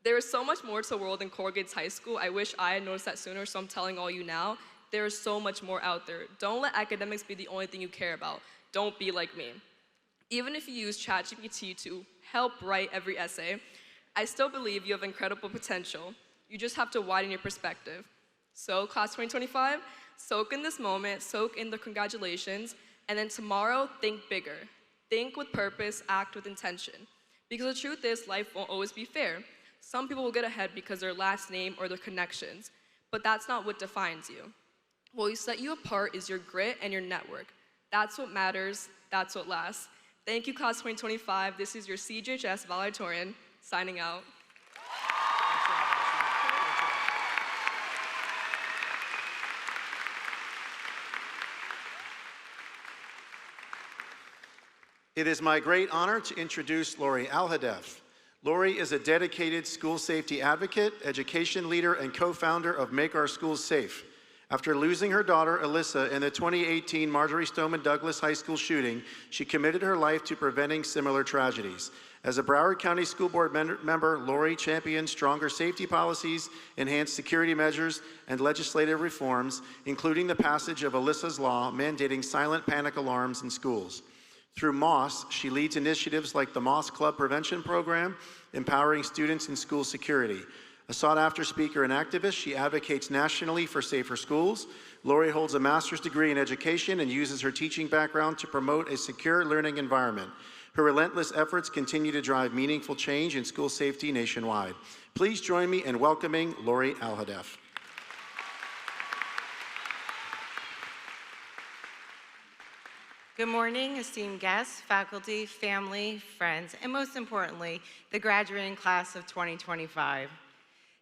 There is so much more to the world than Coral Gables High School. I wish I had noticed that sooner, so I'm telling all you now. There is so much more out there. Don't let academics be the only thing you care about. Don't be like me. Even if you use ChatGPT to help write every essay, I still believe you have incredible potential. You just have to widen your perspective. So, class 2025, soak in this moment, soak in the congratulations, and then tomorrow, think bigger. Think with purpose, act with intention. Because the truth is, life won't always be fair. Some people will get ahead because of their last name or their connections, but that's not what defines you. What will set you apart is your grit and your network. That's what matters, that's what lasts. Thank you, class 2025. This is your CJHS valedictorian, signing out. It is my great honor to introduce Lori Alhadeff. Lori is a dedicated school safety advocate, education leader, and co-founder of Make Our Schools Safe. After losing her daughter, Alyssa, in the 2018 Marjorie Stoneman Douglas High School shooting, she committed her life to preventing similar tragedies. As a Broward County School Board member, Lori championed stronger safety policies, enhanced security measures, and legislative reforms, including the passage of Alyssa's Law mandating silent panic alarms in schools. Through MOSS, she leads initiatives like the MOSS Club Prevention Program, empowering students in school security. A sought-after speaker and activist, she advocates nationally for safer schools. Lori holds a master's degree in education and uses her teaching background to promote a secure learning environment. Her relentless efforts continue to drive meaningful change in school safety nationwide. Please join me in welcoming Lori Alhadeff. Good morning, esteemed guests, faculty, family, friends, and most importantly, the graduating class of 2025.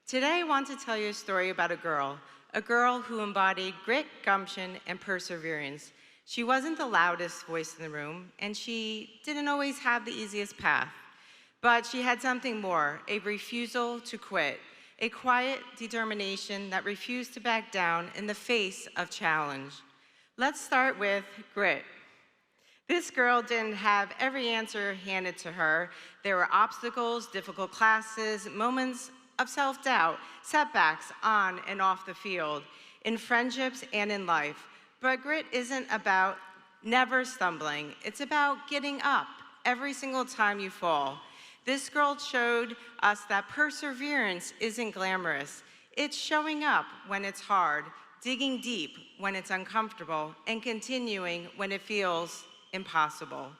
Today, I want to tell you a story about a girl who embodied grit, gumption, and perseverance. She wasn't the loudest voice in the room, and she didn't always have the easiest path. But she had something more, a refusal to quit, a quiet determination that refused to back down in the face of challenge. Let's start with grit. This girl didn't have every answer handed to her. There were obstacles, difficult classes, moments of self-doubt, setbacks on and off the field, in friendships and in life. But grit isn't about never stumbling. It's about getting up every single time you fall. This girl showed us that perseverance isn't glamorous. It's showing up when it's hard, digging deep when it's uncomfortable, and continuing when it feels impossible.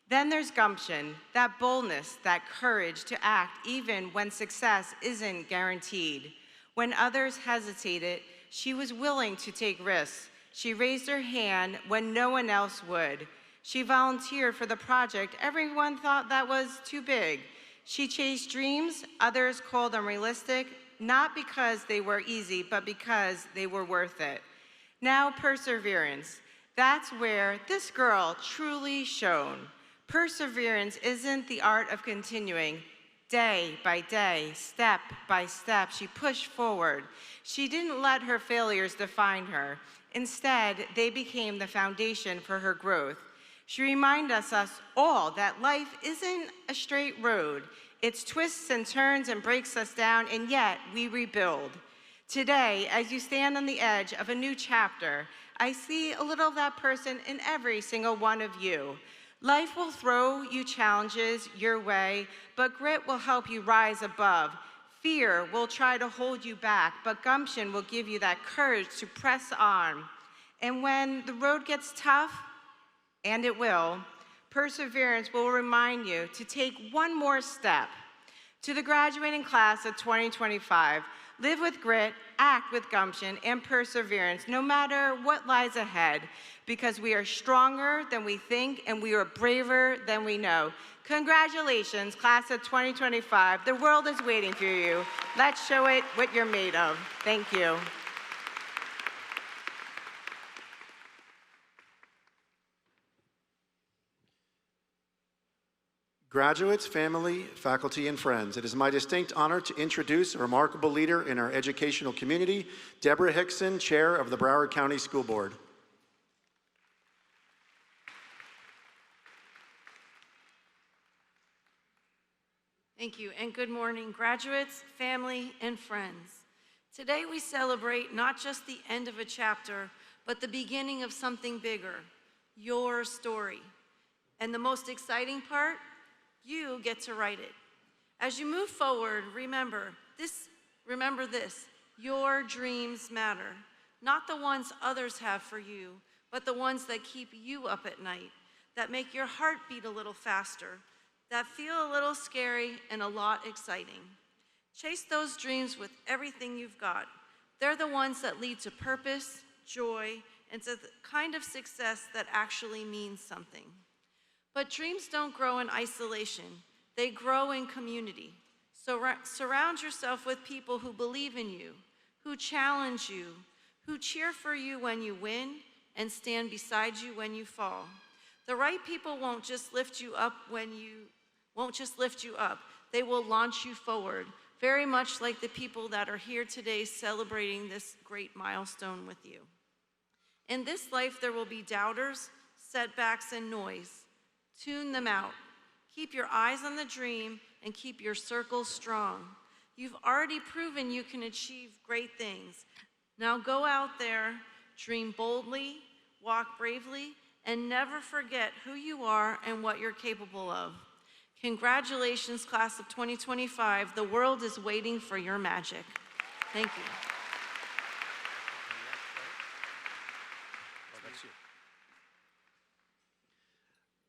Then there's gumption, that boldness, that courage to act even when success isn't guaranteed. When others hesitated, she was willing to take risks. She raised her hand when no one else would. She volunteered for the project everyone thought that was too big. She chased dreams others called unrealistic, not because they were easy, but because they were worth it. Now, perseverance. That's where this girl truly shone. Perseverance isn't the art of continuing. Day by day, step by step, she pushed forward. She didn't let her failures define her. Instead, they became the foundation for her growth. She reminded us all that life isn't a straight road. It's twists and turns and breaks us down, and yet we rebuild. Today, as you stand on the edge of a new chapter, I see a little of that person in every single one of you. Life will throw you challenges your way, but grit will help you rise above. Fear will try to hold you back, but gumption will give you that courage to press on. And when the road gets tough, and it will, Perseverance will remind you to take one more step. To the graduating class of 2025, live with grit, act with gumption, and perseverance, no matter what lies ahead, because we are stronger than we think and we are braver than we know. Congratulations, class of 2025. The world is waiting for you. Let's show it what you're made of. Thank you. Graduates, family, faculty, and friends, it is my distinct honor to introduce a remarkable leader in our educational community, Deborah Hickson, Chair of the Broward County School Board. Thank you, and good morning, graduates, family, and friends. Today we celebrate not just the end of a chapter, but the beginning of something bigger, your story. And the most exciting part, you get to write it. As you move forward, remember this, your dreams matter. Not the ones others have for you, but the ones that keep you up at night, that make your heart beat a little faster, that feel a little scary and a lot exciting. Chase those dreams with everything you've got. They're the ones that lead to purpose, joy, and to the kind of success that actually means something. But dreams don't grow in isolation. They grow in community. So surround yourself with people who believe in you, who challenge you, who cheer for you when you win, and stand beside you when you fall. The right people won't just lift you up they will launch you forward, very much like the people that are here today celebrating this great milestone with you. In this life, there will be doubters, setbacks, and noise. Tune them out. Keep your eyes on the dream and keep your circles strong. You've already proven you can achieve great things. Now go out there, dream boldly, walk bravely, and never forget who you are and what you're capable of. Congratulations, class of 2025. The world is waiting for your magic. Thank you.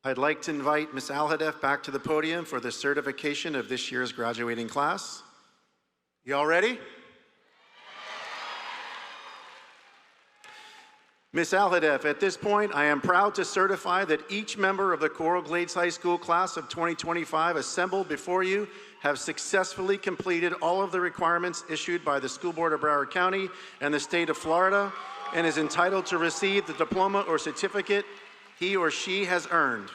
I'd like to invite Ms. Alhadeff back to the podium for the certification of this year's graduating class. You all ready? Ms. Alhadeff, at this point, I am proud to certify that each member of the Coral Glades High School class of 2025 assembled before you have successfully completed all of the requirements issued by the School Board of Broward County and the state of Florida and is entitled to receive the diploma or certificate he or she has earned.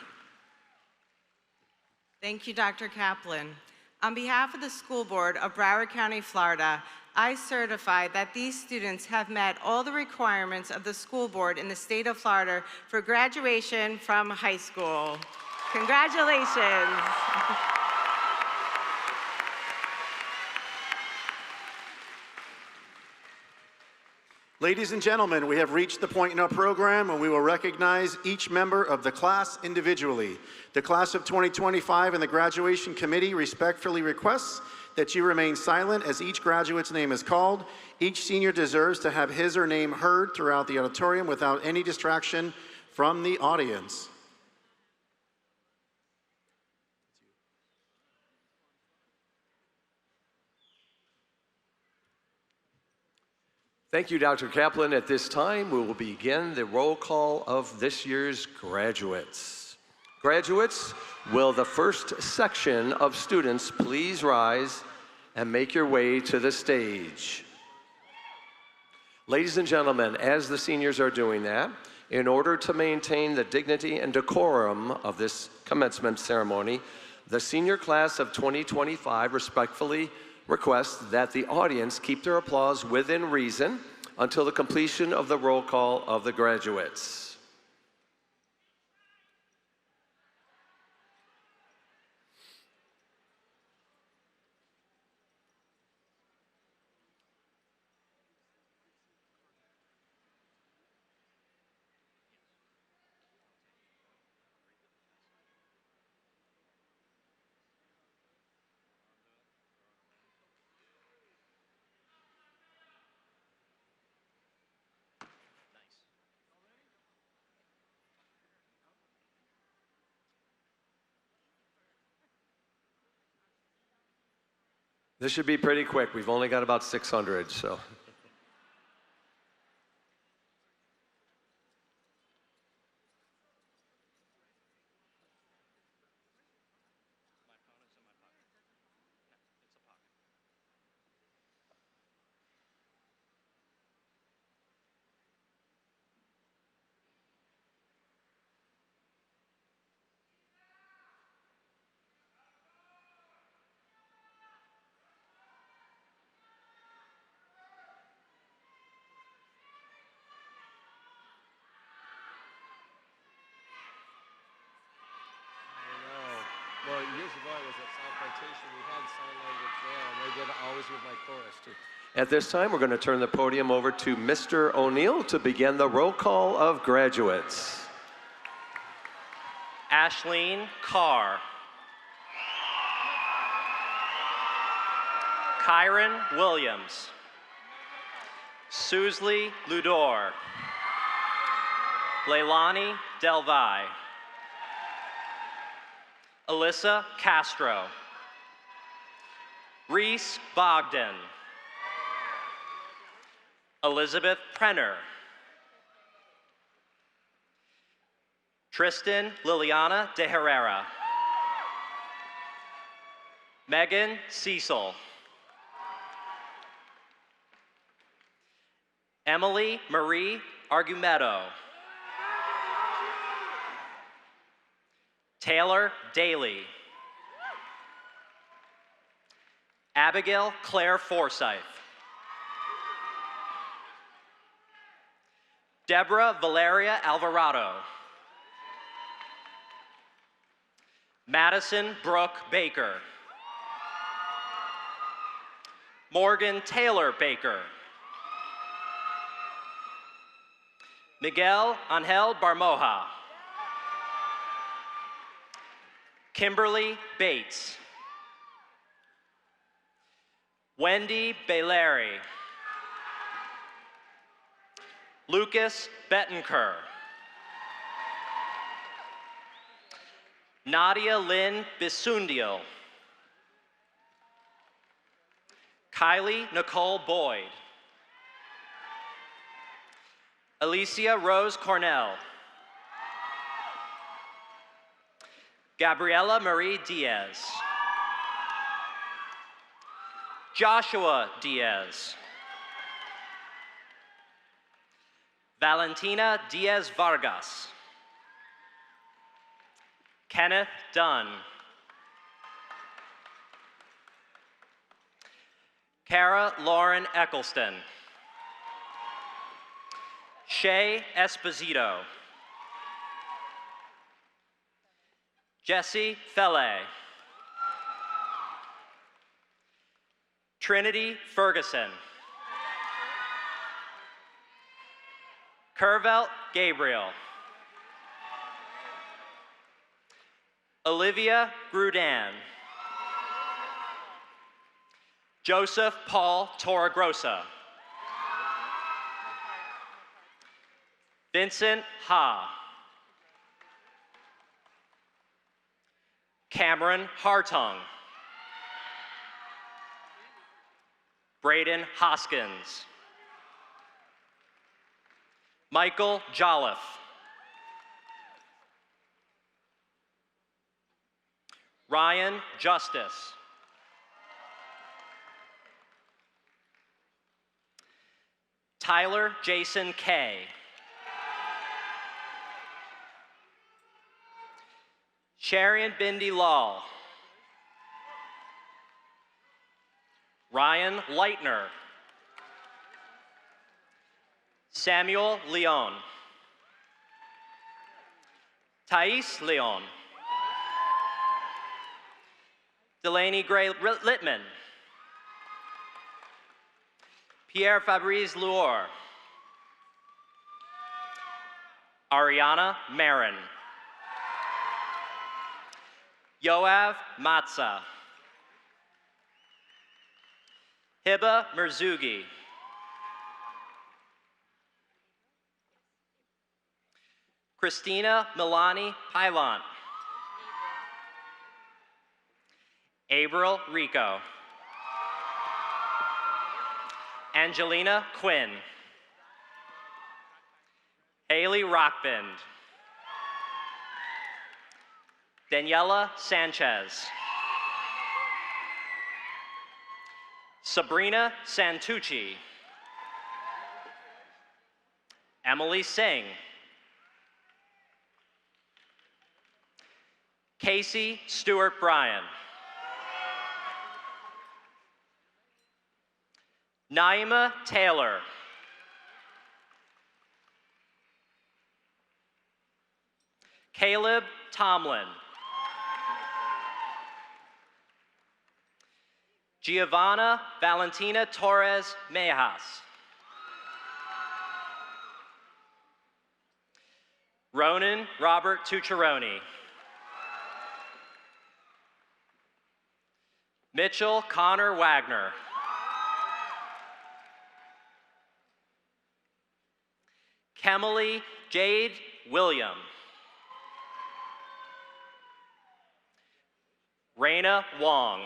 Thank you, Dr. Kaplan. On behalf of the School Board of Broward County, Florida, I certify that these students have met all the requirements of the school board in the state of Florida for graduation from high school. Congratulations. Ladies and gentlemen, we have reached the point in our program when we will recognize each member of the class individually. The class of 2025 and the graduation committee respectfully requests that you remain silent as each graduate's name is called. Each senior deserves to have his or her name heard throughout the auditorium without any distraction from the audience. Thank you, Dr. Kaplan. At this time, we will begin the roll call of this year's graduates. Graduates, will the first section of students please rise and make your way to the stage? Ladies and gentlemen, as the seniors are doing that, in order to maintain the dignity and decorum of this commencement ceremony, the senior class of 2025 respectfully requests that the audience keep their applause within reason until the completion of the roll call of the graduates. This should be pretty quick. We've only got about 600, so. Well, years ago I was at South Plantation. We had sign language there, and they did it always with my chorus, too. At this time, we're going to turn the podium over to Mr. O'Neill to begin the roll call of graduates. Ashleen Carr. Kyron Williams. Susley Ludor. Leilani Delvey. Alyssa Castro. Reese Bogdan. Elizabeth Prenner. Tristan Liliana de Herrera. Megan Cecil. Emily Marie Argumedo. Taylor Daly. Abigail Claire Forsyth. Deborah Valeria Alvarado. Madison Brooke Baker. Morgan Taylor Baker. Miguel Angel Barmoja. Kimberly Bates. Wendy Baileri. Lucas Bettenker. Nadia Lynn Bisundiel. Kylie Nicole Boyd. Alicia Rose Cornell. Gabriela Marie Diaz. Joshua Diaz. Valentina Diaz Vargas. Kenneth Dunn. Kara Lauren Eccleston. Shay Esposito. Jesse Felle. Trinity Ferguson. Kervelt Gabriel. Olivia Grudan. Joseph Paul Torregrossa. Vincent Ha. Cameron Hartung. Braden Hoskins. Michael Jolliffe. Ryan Justice. Tyler Jason Kay. Sharian Bindi Lal. Ryan Leitner. Samuel Leon. Thais Leon. Delaney Gray Littman. Pierre Fabrice Luor. Ariana Marin. Yoav Matza. Hiba Merzugi. Christina Milani Pailant. Abril Rico. Angelina Quinn. Haley Rockbend. Daniela Sanchez. Sabrina Santucci. Emily Singh. Casey Stewart Bryan. Naima Taylor. Caleb Tomlin. Giovanna Valentina Torres Mejas. Ronan Robert Tucciaroni. Mitchell Connor Wagner. Kemily Jade William. Raina Wong.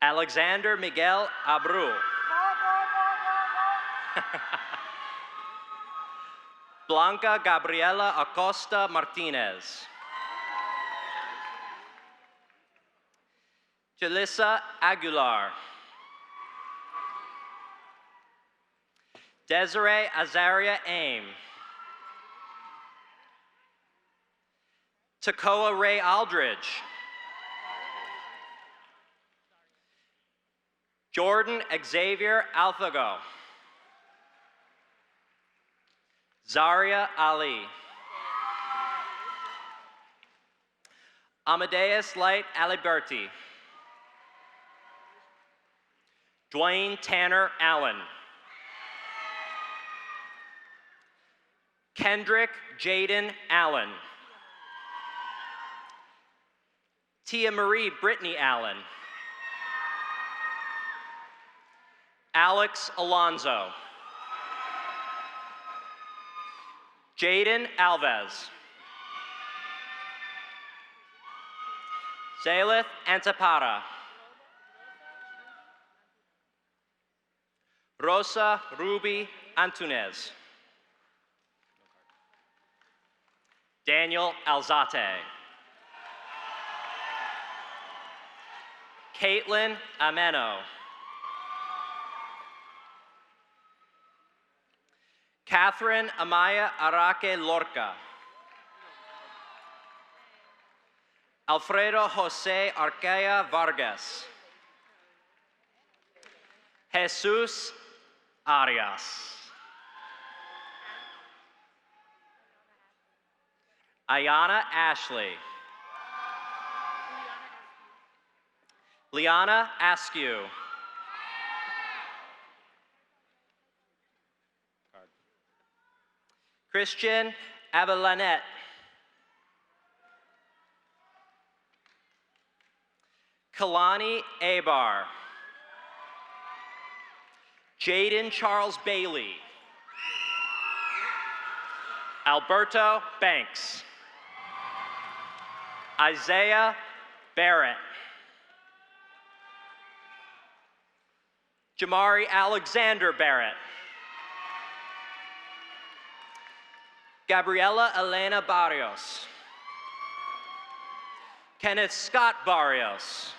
Alexander Miguel Abreu. Blanca Gabriela Acosta Martinez. Jalissa Aguilar. Desiree Azaria Aim. Takoa Ray Aldridge. Jordan Xavier Alfago. Zaria Ali. Amadeus Light Aliberti. Dwayne Tanner Allen. Kendrick Jaden Allen. Tia Marie Brittany Allen. Alex Alonzo. Jaden Alves. Zalith Antapara. Rosa Ruby Antunes. Daniel Alzate. Caitlin Ameno. Catherine Amaya Araque Lorca. Alfredo Jose Arquea Vargas. Jesus Arias. Ayana Ashley. Liana Askew. Christian Avalanet. Kalani Abar. Jaden Charles Bailey. Alberto Banks. Isaiah Barrett. Jamari Alexander Barrett. Gabriela Elena Barrios. Kenneth Scott Barrios.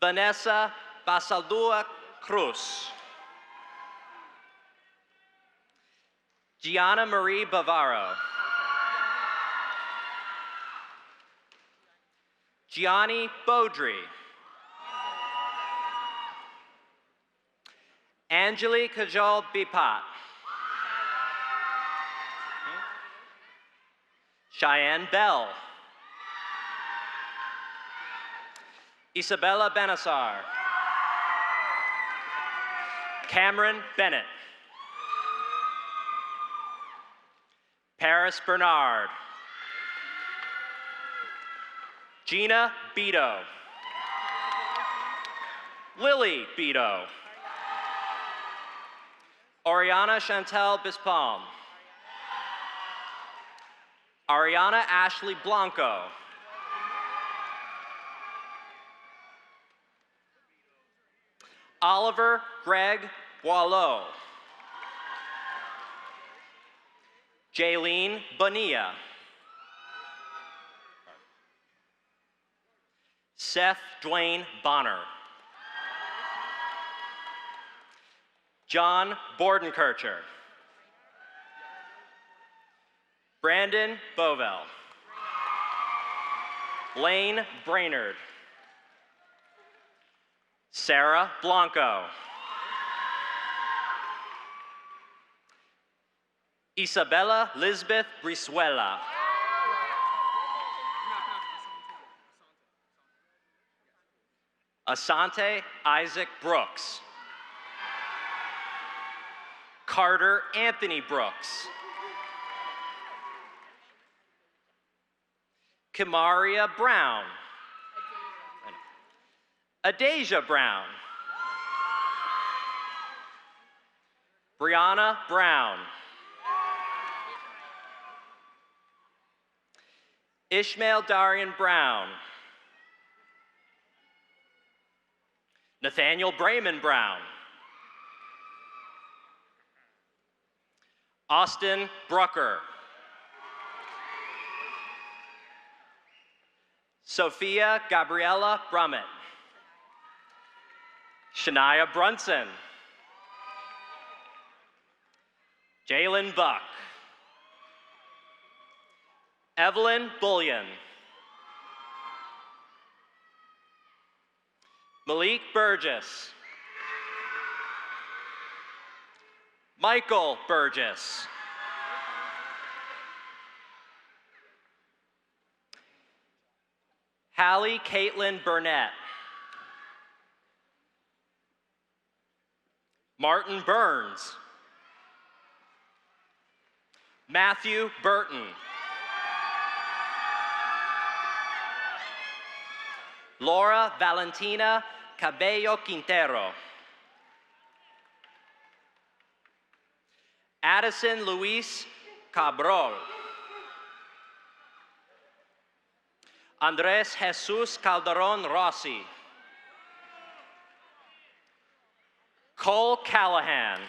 Vanessa Basaldua Cruz. Gianna Marie Bavaro. Gianni Beaudry. Angeli Kajol Bipat. Cheyenne Bell. Isabella Benassar. Cameron Bennett. Paris Bernard. Gina Beto. Lily Beto. Oriana Chantel Bispalm. Ariana Ashley Blanco. Oliver Greg Boileau. Jaylene Bonilla. Seth Dwayne Bonner. John Bordenkircher. Brandon Bovell. Lane Brainerd. Sarah Blanco. Isabella Lisbeth Brizuela. Asante Isaac Brooks. Carter Anthony Brooks. Kamaria Brown. Adasia Brown. Brianna Brown. Ishmael Darian Brown. Nathaniel Brayman Brown. Austin Brucker. Sophia Gabriella Brummett. Shania Brunson. Jalen Buck. Evelyn Bullion. Malik Burgess. Michael Burgess. Hallie Caitlin Burnett. Martin Burns. Matthew Burton. Laura Valentina Cabello Quintero. Addison Luis Cabral. Andres Jesus Calderon Rossi. Cole Callahan.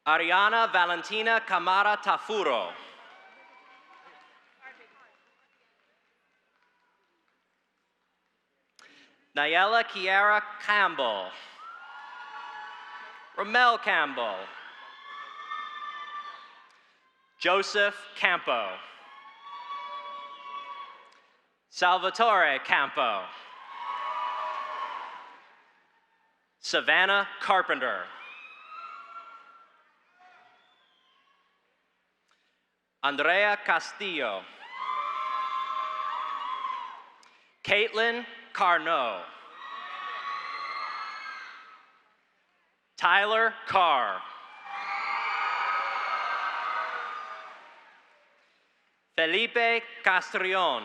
Ariana Valentina Camara Tafuro. Nayela Kiara Campbell. Ramel Campbell. Joseph Campo. Salvatore Campo. Savannah Carpenter. Andrea Castillo. Caitlin Carnot. Tyler Carr. Felipe Castrillon.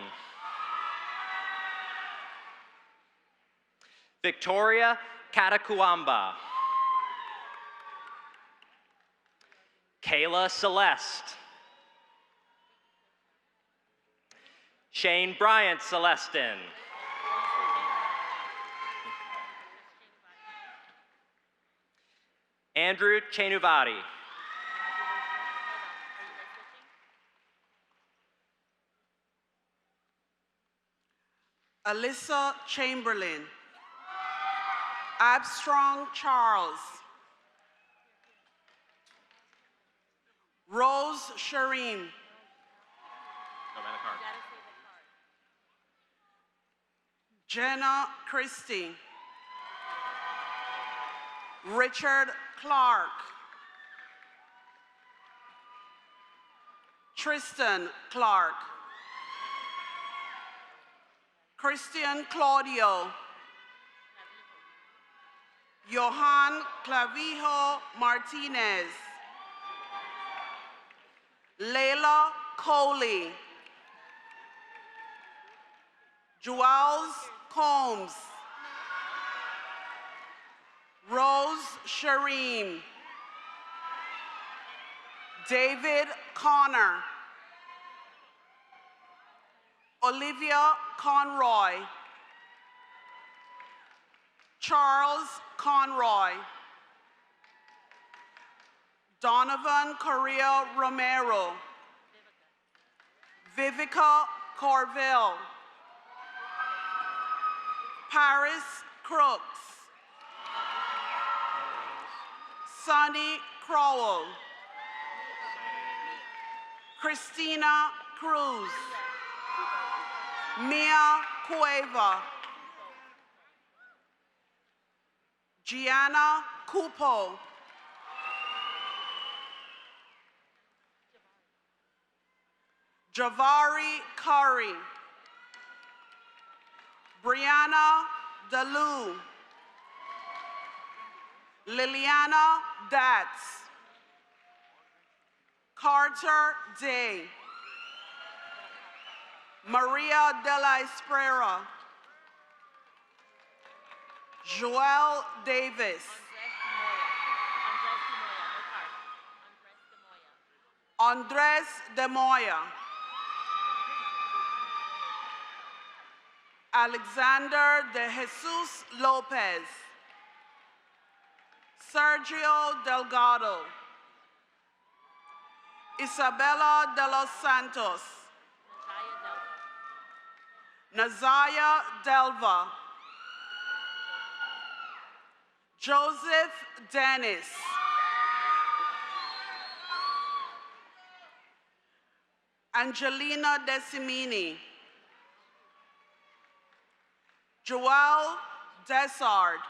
Victoria Catacuamba. Kayla Celeste. Shane Bryant Celestin. Andrew Chenuvati. Alyssa Chamberlain. Abstrong Charles. Rose Shireen. Jenna Christie. Richard Clark. Tristan Clark. Christian Claudio. Johan Clavijo Martinez. Layla Coley. Joels Combs. Rose Shireen. David Connor. Olivia Conroy. Charles Conroy. Donovan Correa Romero. Vivica Corville. Paris Crooks. Sonny Crowell. Christina Cruz. Mia Cueva. Gianna Cupo. Javari Curry. Brianna Dalu. Liliana Datz. Carter Day. Maria de la Esprera. Joel Davis. Andres de Moya. Alexander de Jesus Lopez. Sergio Delgado. Isabella de los Santos. Nazaya Delva. Joseph Dennis. Angelina Decimini. Joelle Dessard.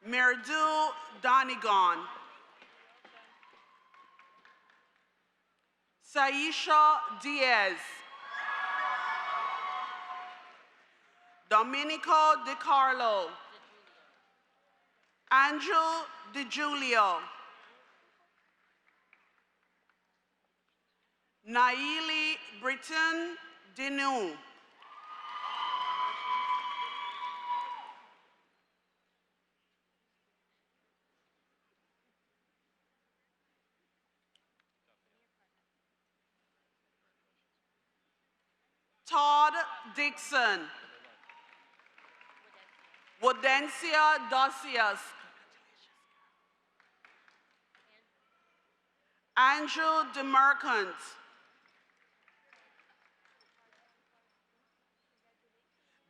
Mirdu Donigon. Saisha Diaz. Domenico Di Carlo. Angel Di Giulio. Naili Britton Dinu. Todd Dixon. Wodencia Docias. Andrew DeMercant.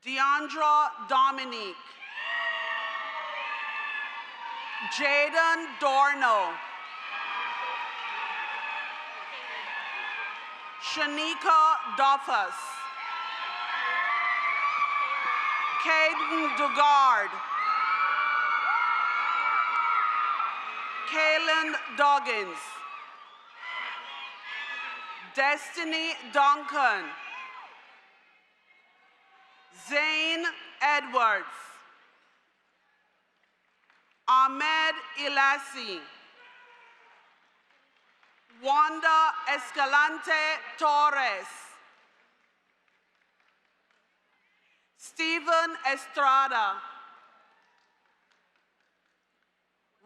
Deandra Dominique. Jaden Dorno. Shanika Duffus. Caden Dugard. Kaylin Doggins. Destiny Duncan. Zane Edwards. Ahmed Ilassi. Wanda Escalante Torres. Stephen Estrada.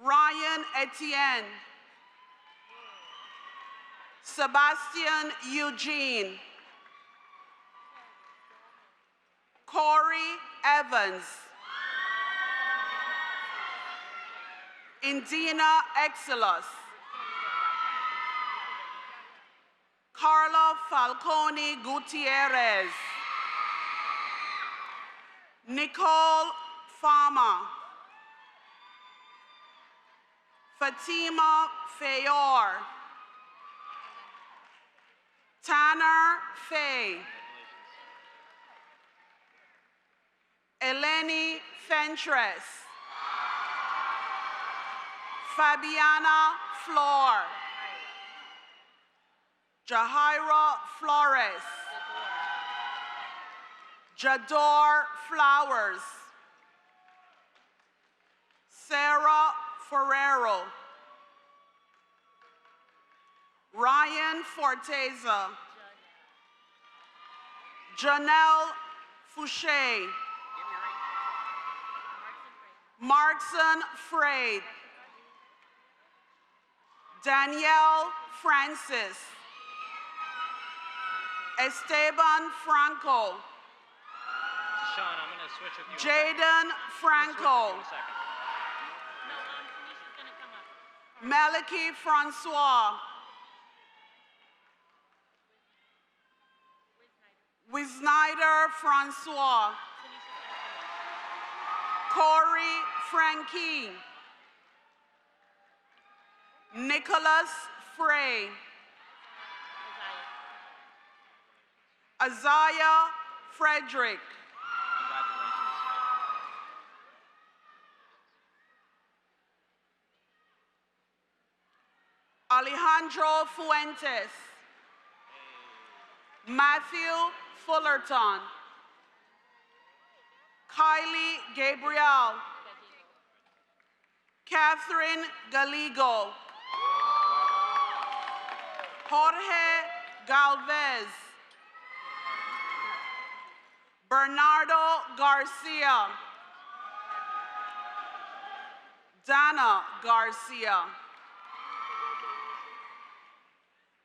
Ryan Etienne. Sebastian Eugene. Corey Evans. Indina Exelos. Carla Falcone Gutierrez. Nicole Fama. Fatima Fayor. Tanner Fay. Eleni Fentress. Fabiana Flor. Jahaira Flores. Jador Flowers. Sarah Ferrero. Ryan Forteza. Janelle Fouché. Markson Freid. Danielle Francis. Esteban Franco. Sean, I'm going to switch with you. Jaden Franco. Meliki Francois. Wisnider Francois. Corey Frankie. Nicholas Frey. Isaiah Frederick. Alejandro Fuentes. Matthew Fullerton. Kylie Gabriel. Catherine Galigo. Jorge Galvez. Bernardo Garcia. Dana Garcia.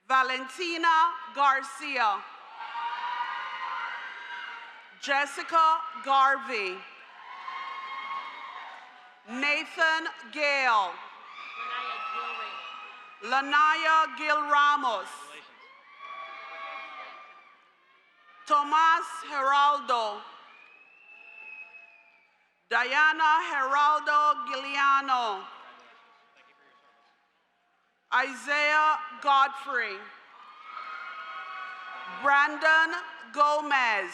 Valentina Garcia. Jessica Garvey. Nathan Gale. Lanaya Gil Ramos. Tomas Geraldo. Diana Geraldo Giuliano. Isaiah Godfrey. Brandon Gomez.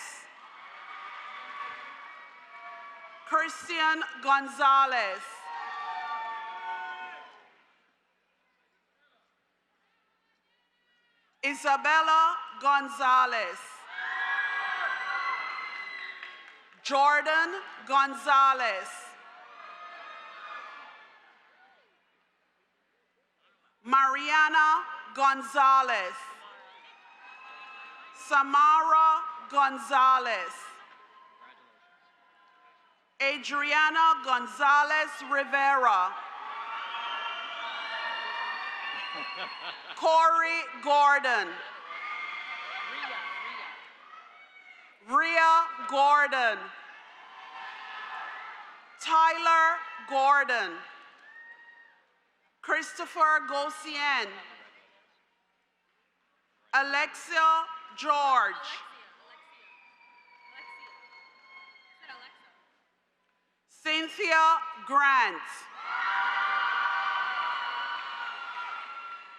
Christian Gonzalez. Isabella Gonzalez. Jordan Gonzalez. Mariana Gonzalez. Samara Gonzalez. Adriana Gonzalez Rivera. Corey Gordon. Rhea Gordon. Tyler Gordon. Christopher Gosien. Alexia George. Cynthia Grant.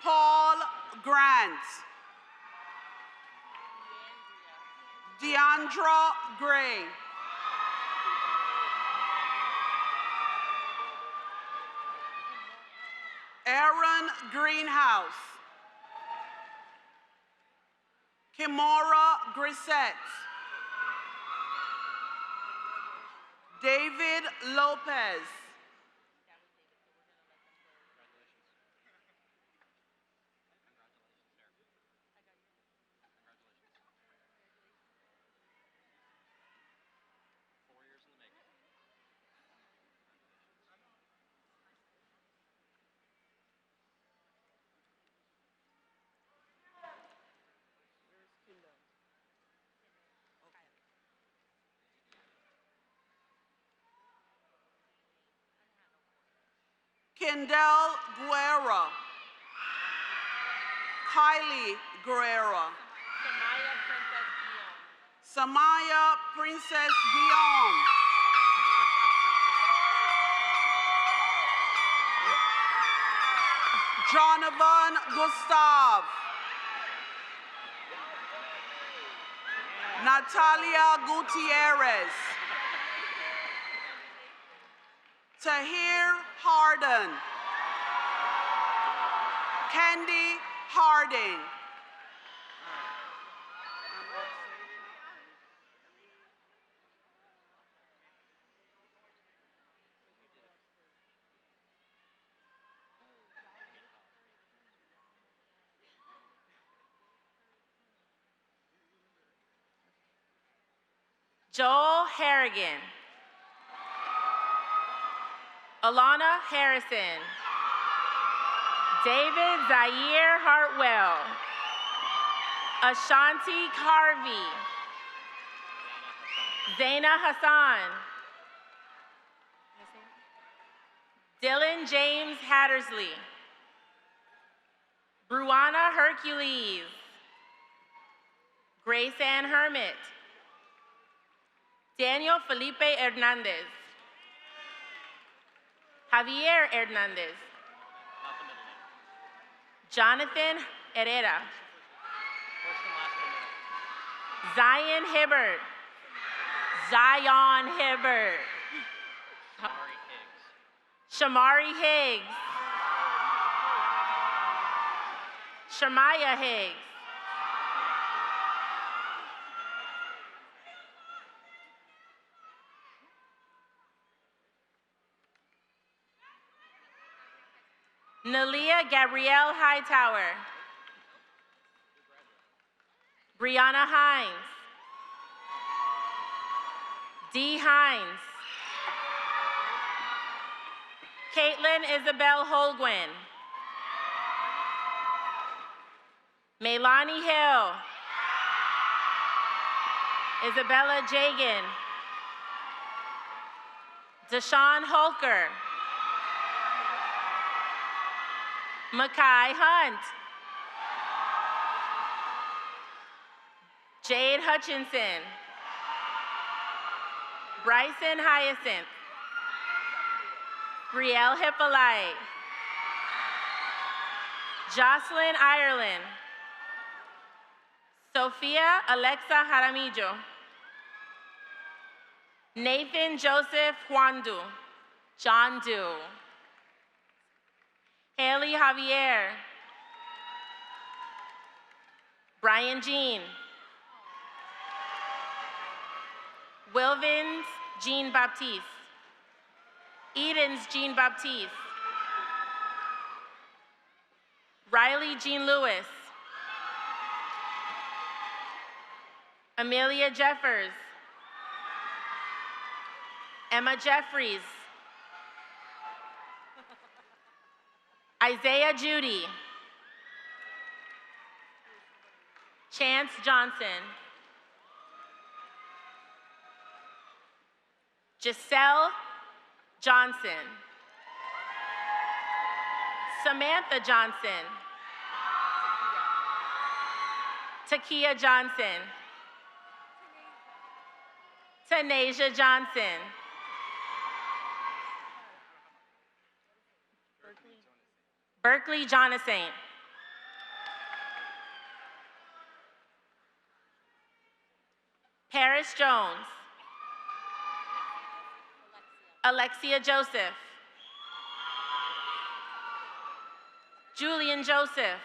Paul Grant. Deandra Gray. Aaron Greenhouse. Kimora Grissett. David Lopez. Kendall Guerra. Kylie Guerra. Samaya Princess Guillaume. Jonathan Gustav. Natalia Gutierrez. Tahir Harden. Candy Harding. Joel Harrigan. Alana Harrison. David Zaire Hartwell. Ashanti Carvey. Zaina Hassan. Dylan James Hattersley. Bruana Hercules. Grace Ann Hermit. Daniel Felipe Hernandez. Javier Hernandez. Jonathan Herrera. Zion Hibbert. Zion Hibbert. Shamari Higgs. Shamaya Higgs. Nalia Gabrielle Hightower. Brianna Hines. Dee Hines. Caitlin Isabel Holguin. Melani Hill. Isabella Jagan. Deshaun Holker. Makai Hunt. Jade Hutchinson. Bryson Hyacinth. Brielle Hippolyte. Jocelyn Ireland. Sophia Alexa Jaramillo. Nathan Joseph Juandu. John Doe. Haley Javier. Brian Jean. Wilvins Jean Baptiste. Edens Jean Baptiste. Riley Jean Lewis. Amelia Jeffers. Emma Jeffries. Isaiah Judy. Chance Johnson. Giselle Johnson. Samantha Johnson. Takia Johnson. Tanasia Johnson. Berkeley Jonathan. Paris Jones. Alexia Joseph. Julian Joseph.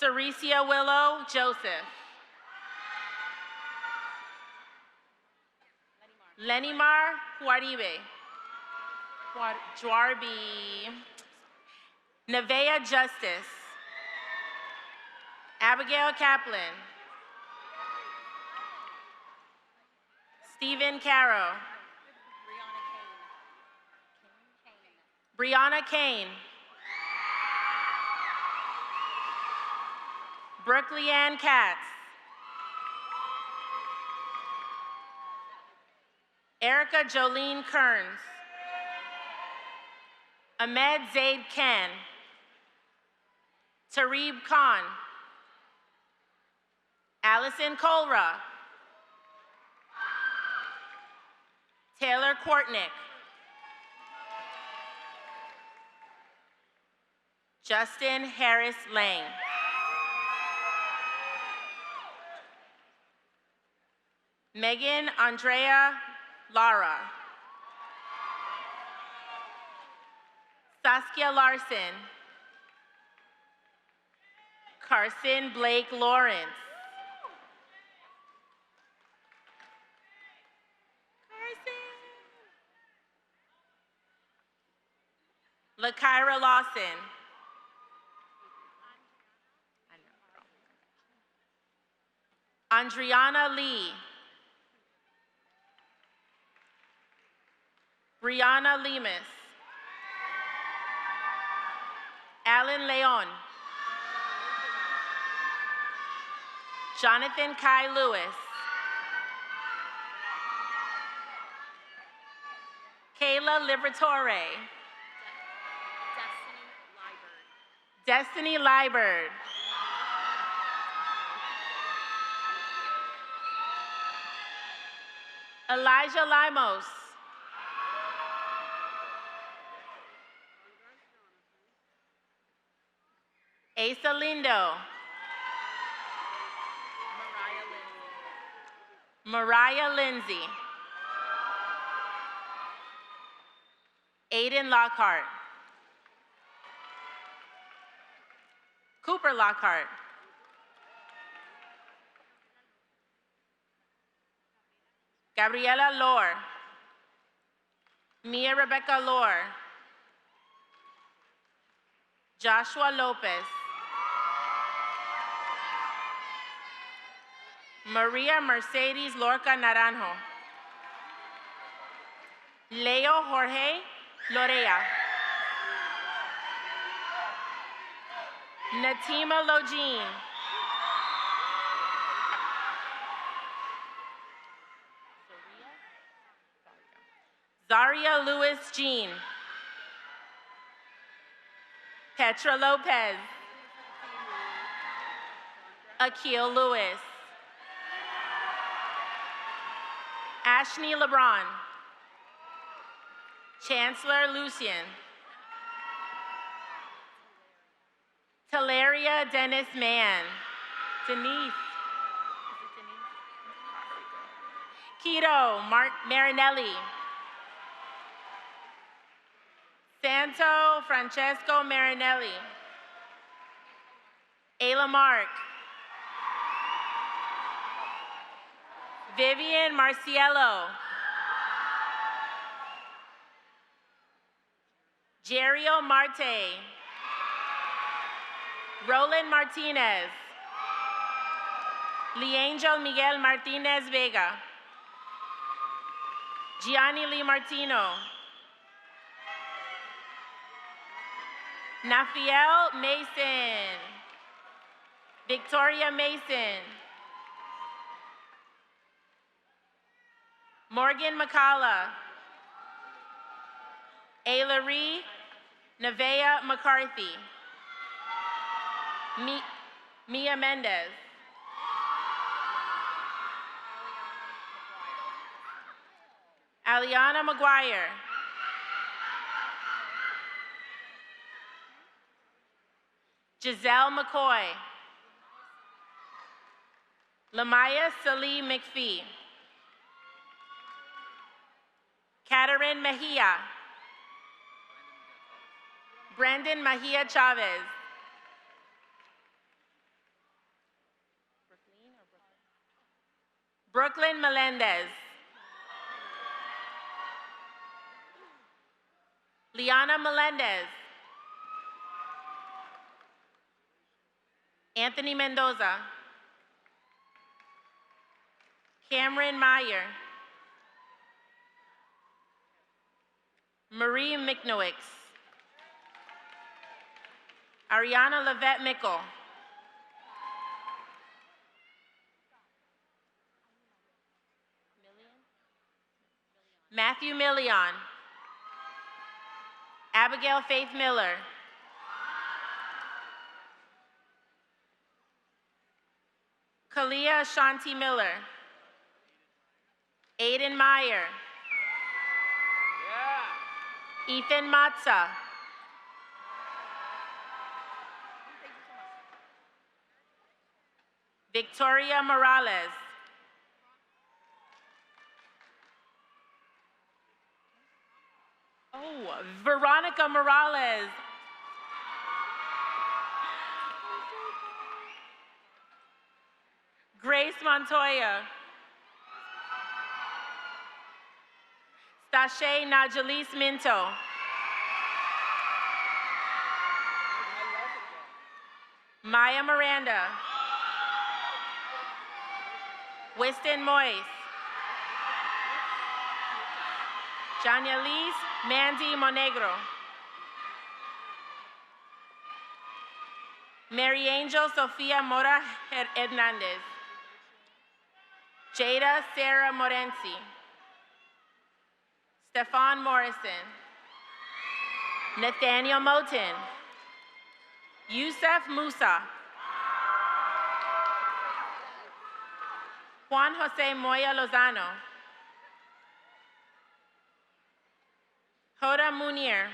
Ceresia Willow Joseph. Lenimar Juaribe. Juarbi. Nevea Justice. Abigail Kaplan. Stephen Caro. Brianna Kane. Brooklyn Ann Katz. Erica Jolene Kearns. Ahmed Zaid Khan. Tarib Khan. Allison Colra. Taylor Quartnick. Justin Harris Lang. Megan Andrea Lara. Saskia Larson. Carson Blake Lawrence. LaKyra Lawson. Andriana Lee. Brianna Lemus. Alan Leon. Jonathan Kai Lewis. Kayla Liberatore. Destiny Liebert. Elijah Limos. Asa Lindo. Mariah Lindsay. Aiden Lockhart. Cooper Lockhart. Gabriela Lohr. Mia Rebecca Lohr. Joshua Lopez. Maria Mercedes Lorca Naranjo. Leo Jorge Lorea. Natima Login. Zaria Lewis Jean. Petra Lopez. Akil Lewis. Ashley LeBron. Chancellor Lucian. Teleria Dennis Mann. Denise. Keto Marinelli. Santo Francesco Marinelli. Ayla Mark. Vivian Marciello. Jerio Marte. Roland Martinez. Leangel Miguel Martinez Vega. Gianni Lee Martino. Nafiel Mason. Victoria Mason. Morgan McCalla. Aylarie Nevea McCarthy. Mia Mendez. Aliana McGuire. Giselle McCoy. Lamaya Salee McPhee. Katarin Mejia. Brandon Mejia Chavez. Brooklyn Melendez. Liana Melendez. Anthony Mendoza. Cameron Meyer. Marie McNowicks. Ariana Levette Mickle. Matthew Million. Abigail Faith Miller. Kalia Shanti Miller. Aiden Meyer. Ethan Matza. Victoria Morales. Oh, Veronica Morales. Grace Montoya. Stashay Najalise Minto. Maya Miranda. Weston Moise. Janielise Mandy Monegro. Mary Angel Sofia Mora Hernandez. Jada Sarah Morenzi. Stefan Morrison. Nathaniel Moten. Yusef Musa. Juan Jose Moya Lozano. Hoda Munir.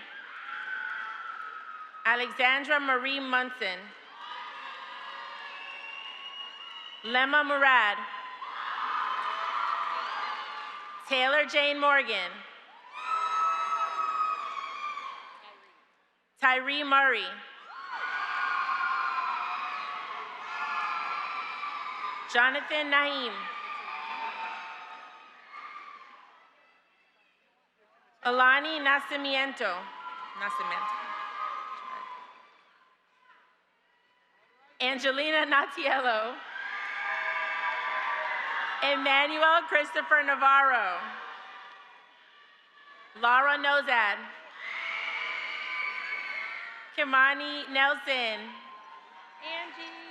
Alexandra Marie Munson. Lema Murad. Taylor Jane Morgan. Tyree Murray. Jonathan Naim. Alani Nacimiento. Angelina Natiello. Emmanuel Christopher Navarro. Laura Nozad. Kimani Nelson. Angie.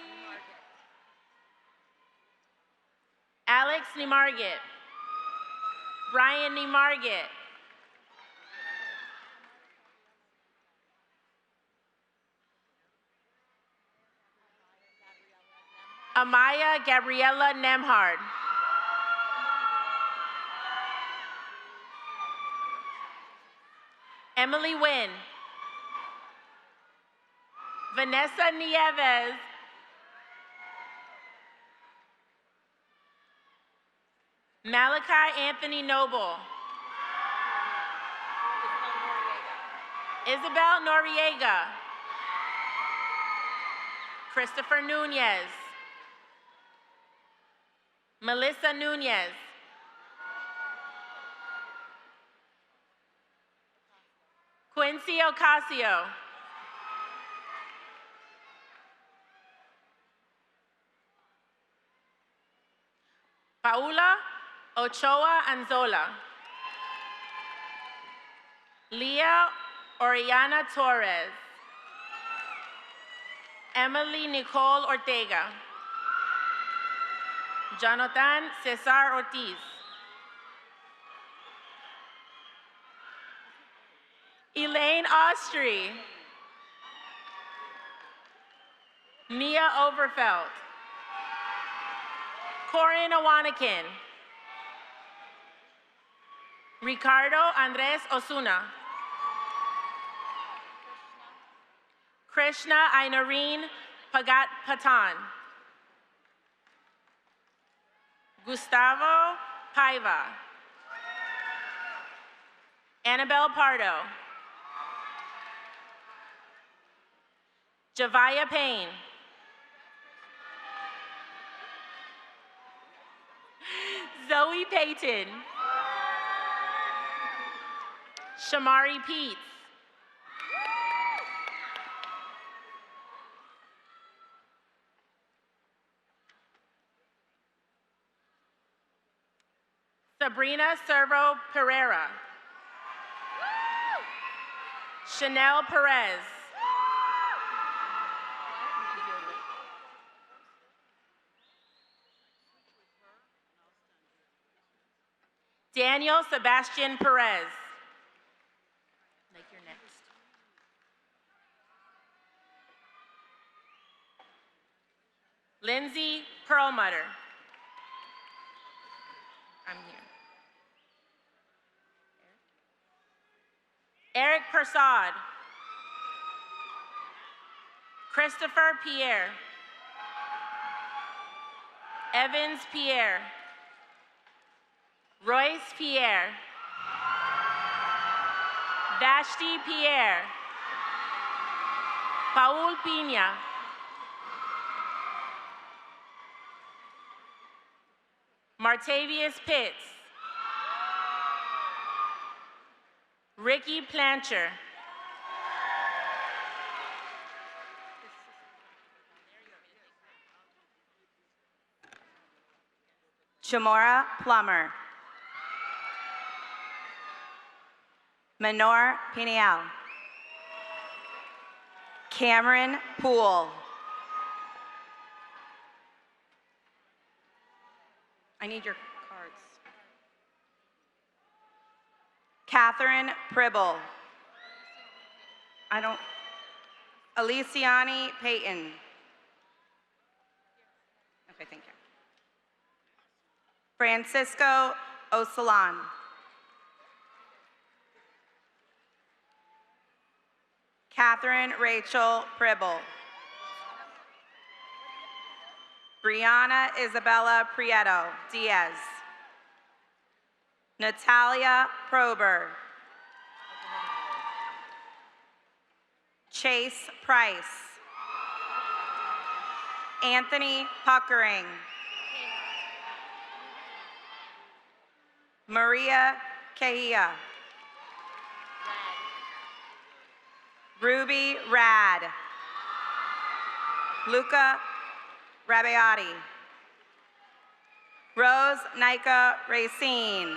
Alex Nemarget. Brian Nemarget. Amaya Gabriella Nemhard. Emily Wynn. Vanessa Nieves. Malachi Anthony Noble. Isabel Noriega. Christopher Nunez. Melissa Nunez. Quincy Ocasio. Paula Ochoa Anzola. Leah Oriana Torres. Emily Nicole Ortega. Jonathan Cesar Ortiz. Elaine Austri. Mia Overfelt. Corin Awanakin. Ricardo Andres Osuna. Krishna Ainareen Pagat Patan. Gustavo Paiva. Annabelle Pardo. Javaya Payne. Zoe Payton. Shamari Peets. Sabrina Servo Pereira. Chanel Perez. Daniel Sebastian Perez. Like you're next. Lindsay Perlmutter. I'm here. Eric Persad. Christopher Pierre. Evans Pierre. Royce Pierre. Vashti Pierre. Paul Pina. Martavius Pitts. Ricky Plancher. Chamora Plummer. Menor Piniel. Cameron Poole. I need your cards. Catherine Pribble. Aliciani Payton. Okay, thank you. Francisco Osalan. Catherine Rachel Pribble. Brianna Isabella Prieto Diaz. Natalia Prober. Chase Price. Anthony Puckering. Maria Cahia. Ruby Rad. Luca Rabiati. Rose Nika Racine.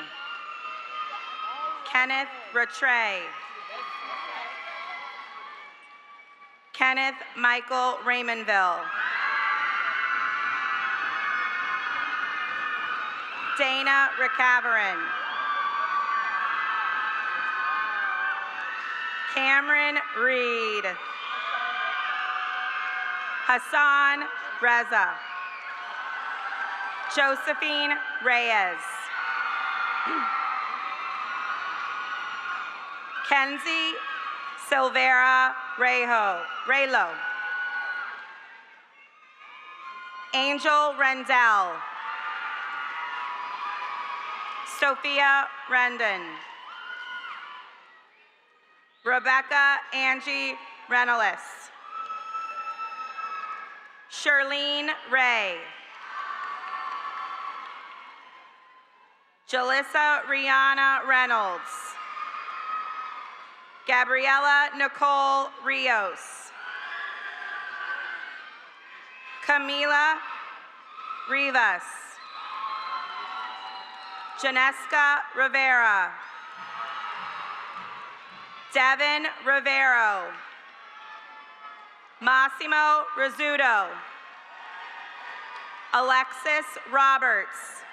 Kenneth Rattray. Kenneth Michael Raymondville. Dana Recaverin. Cameron Reed. Hassan Reza. Josephine Reyes. Kenzie Silvera Raylo. Angel Rendell. Sophia Rendon. Rebecca Angie Renelis. Charlene Ray. Jalissa Rihanna Reynolds. Gabriella Nicole Rios. Camila Rivas. Janesca Rivera. Devin Rivero. Massimo Rizzuto. Alexis Roberts.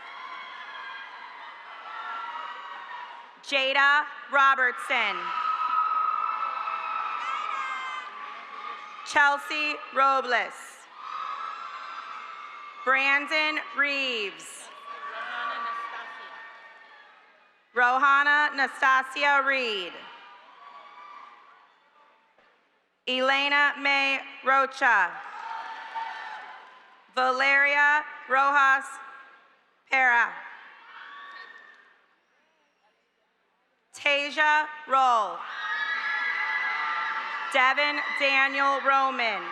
Jada Robertson. Chelsea Robles. Brandon Reeves. Rohana Nastasia Reed. Elena May Rocha. Valeria Rojas Pera. Tasia Roll. Devin Daniel Roman.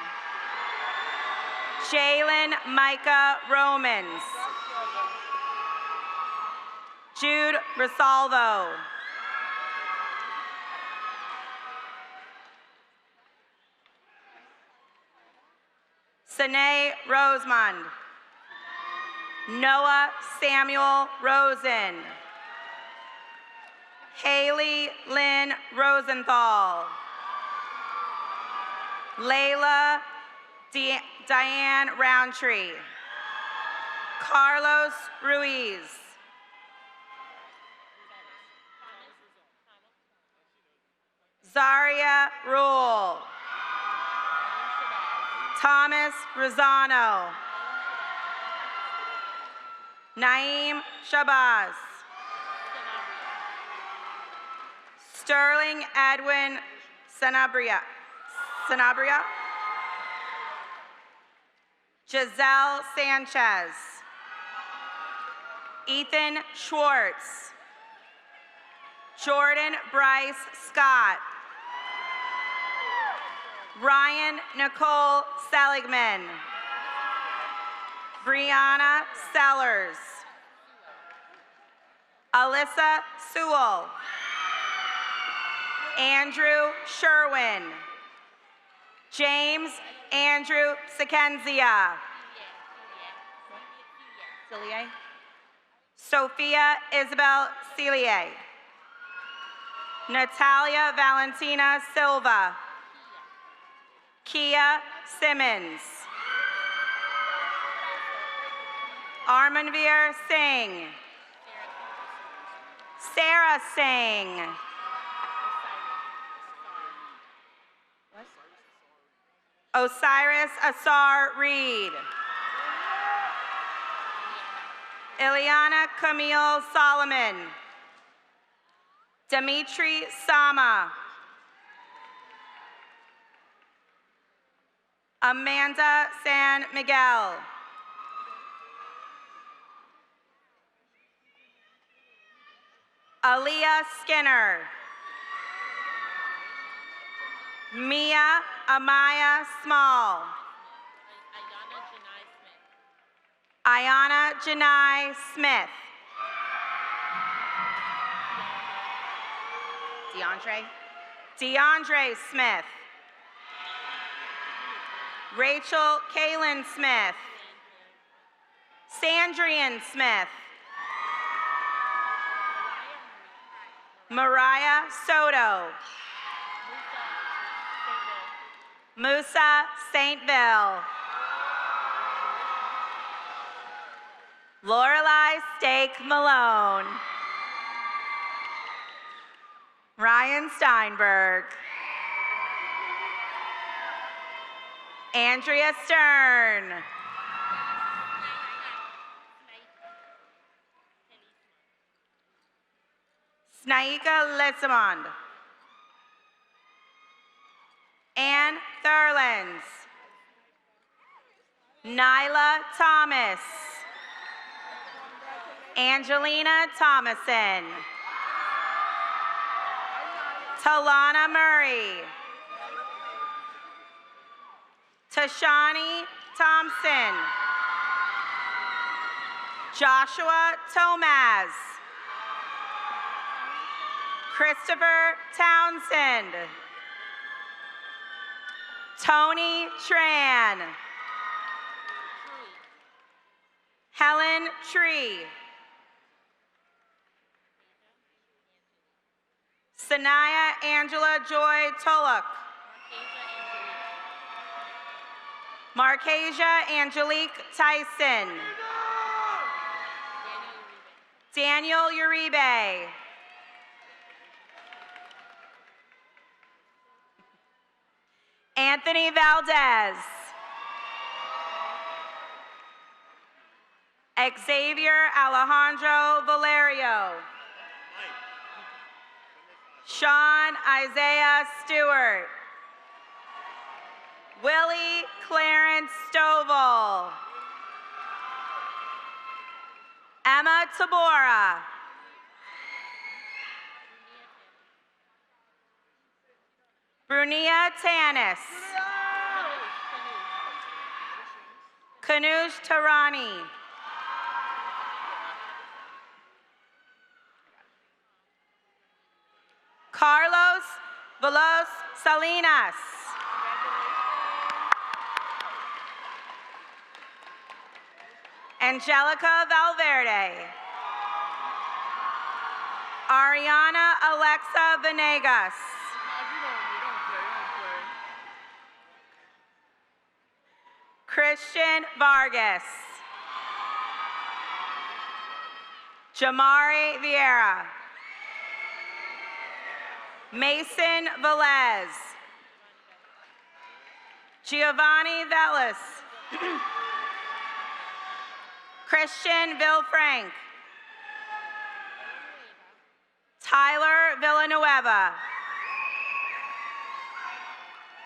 Jalen Micah Romans. Jude Rosalvo. Sine Rosemond. Noah Samuel Rosen. Haley Lynn Rosenthal. Layla Diane Roundtree. Carlos Ruiz. Zaria Rule. Thomas Rosano. Naeem Shabazz. Sterling Edwin Sanabria. Giselle Sanchez. Ethan Schwartz. Jordan Bryce Scott. Ryan Nicole Seligman. Brianna Sellers. Alyssa Sewell. Andrew Sherwin. James Andrew Sakenzia. Sophia Isabel Celier. Natalia Valentina Silva. Kia Simmons. Armanveer Singh. Sarah Singh. Osiris Asar Reed. Ileana Camille Solomon. Dimitri Sama. Amanda San Miguel. Aaliyah Skinner. Mia Amaya Small. Ayana Janai Smith. DeAndre Smith. Rachel Kaylin Smith. Sandrian Smith. Mariah Soto. Musa Saintville. Lorelei Stake Malone. Ryan Steinberg. Andrea Stern. Snaika Letzamond. Ann Thurlands. Nyla Thomas. Angelina Thomason. Talana Murray. Tashani Thompson. Joshua Tomaz. Christopher Townsend. Tony Tran. Helen Tree. Sanaya Angela Joy Tulloch. Marcasia Angelique Tyson. Daniel Uribe. Anthony Valdez. Xavier Alejandro Valerio. Sean Isaiah Stewart. Willie Clarence Stovall. Emma Tabora. Brunia Tanis. Kanush Tarani. Carlos Velos Salinas. Angelica Valverde. Ariana Alexa Venegas. Christian Vargas. Jamari Vieira. Mason Velez. Giovanni Velis. Christian Villefranc. Tyler Villanueva.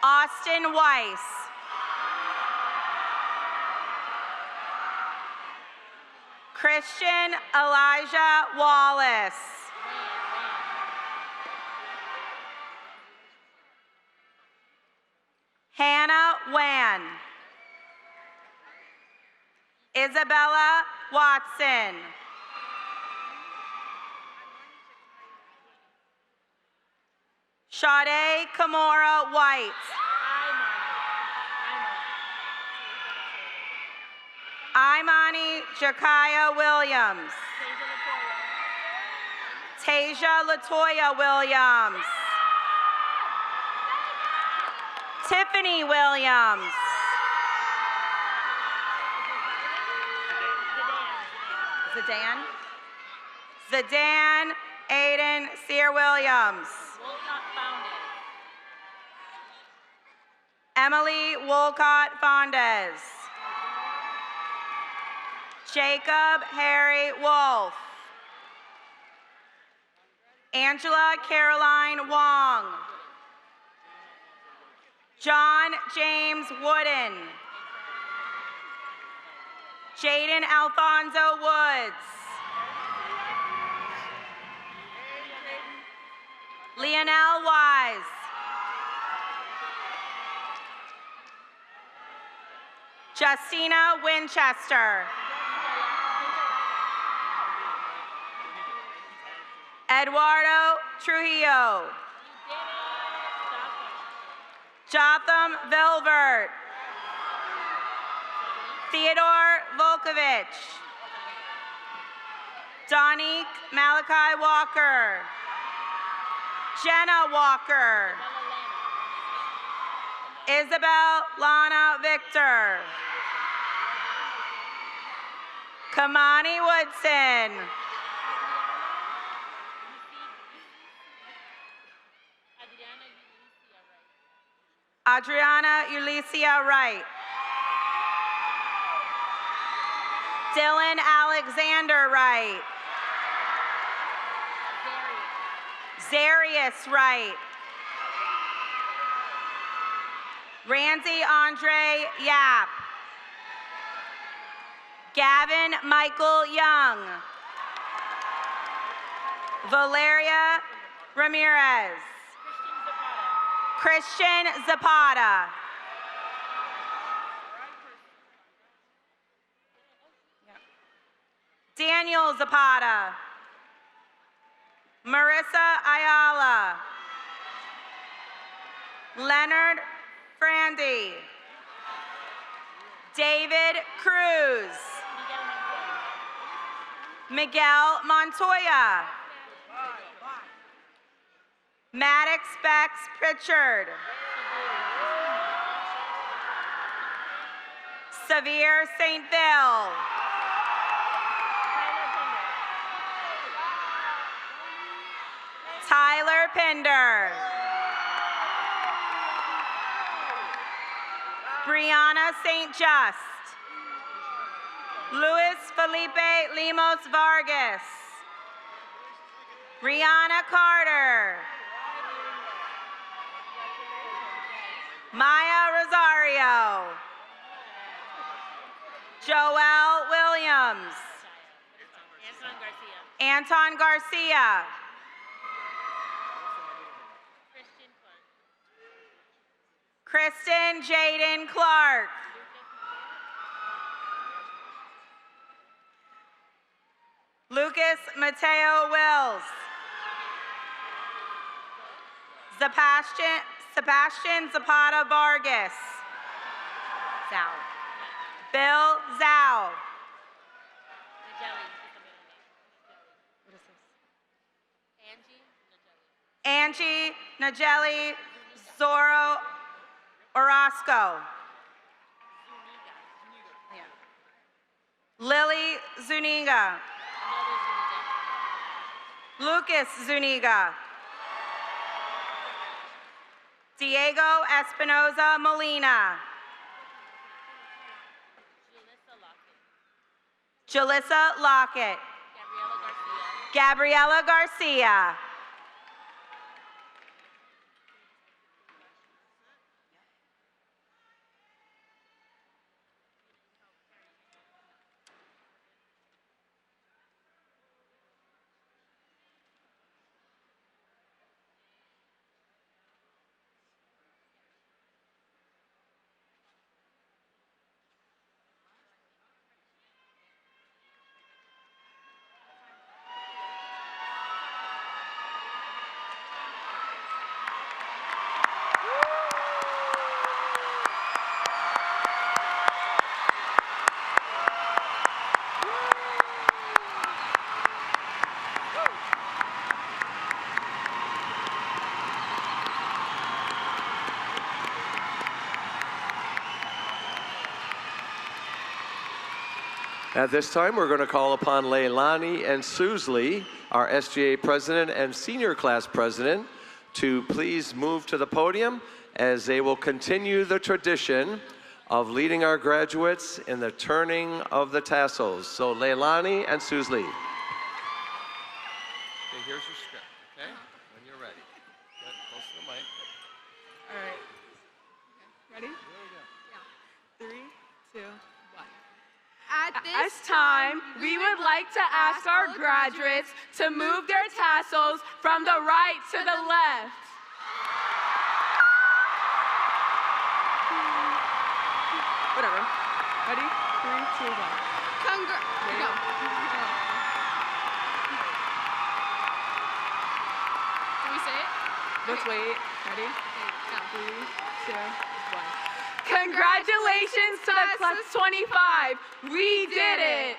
Austin Weiss. Christian Elijah Wallace. Hannah Wan. Isabella Watson. Sade Kamora White. Imani Jakaya Williams. Tasia Latoya Williams. Tiffany Williams. Zidane. Zidane Aiden Sear Williams. Emily Wolcott Fondes. Jacob Harry Wolf. Angela Caroline Wong. John James Wooden. Jaden Alfonso Woods. Leonelle Wise. Justina Winchester. Eduardo Trujillo. Jotham Vilvert. Theodore Volkovich. Donique Malachi Walker. Jenna Walker. Isabel Lana Victor. Kamani Woodson. Adriana Ulicia Wright. Dylan Alexander Wright. Zarius Wright. Randy Andre Yap. Gavin Michael Young. Valeria Ramirez. Christian Zapata. Daniel Zapata. Marissa Ayala. Leonard Frandy. David Cruz. Miguel Montoya. Maddox Bex Pritchard. Xavier St. Bill. Tyler Pinder. Brianna St. Just. Luis Felipe Limos Vargas. Rihanna Carter. Maya Rosario. Joelle Williams. Anton Garcia. Kristen Jaden Clark. Lucas Mateo Wills. Sebastian Zapata Vargas. Zhao. Bill Zhao. Angie Nageli Zorro Orozco. Lily Zuniga. Lucas Zuniga. Diego Espinoza Molina. Jalissa Lockett. Gabriela Garcia. At this time, we're going to call upon Leilani and Susley, our SGA president and senior class president, to please move to the podium as they will continue the tradition of leading our graduates in the turning of the tassels. So Leilani and Susley. Okay, here's your script, okay? When you're ready. Get close to the mic. All right. Ready? Yeah. 3, 2, 1. At this time, we would like to ask our graduates to move their tassels from the right to the left. Whatever. Ready? 3, 2, 1. Go. Can we say it? Let's wait. Ready? 3, 2, 1. Congratulations to the class 25. We did it.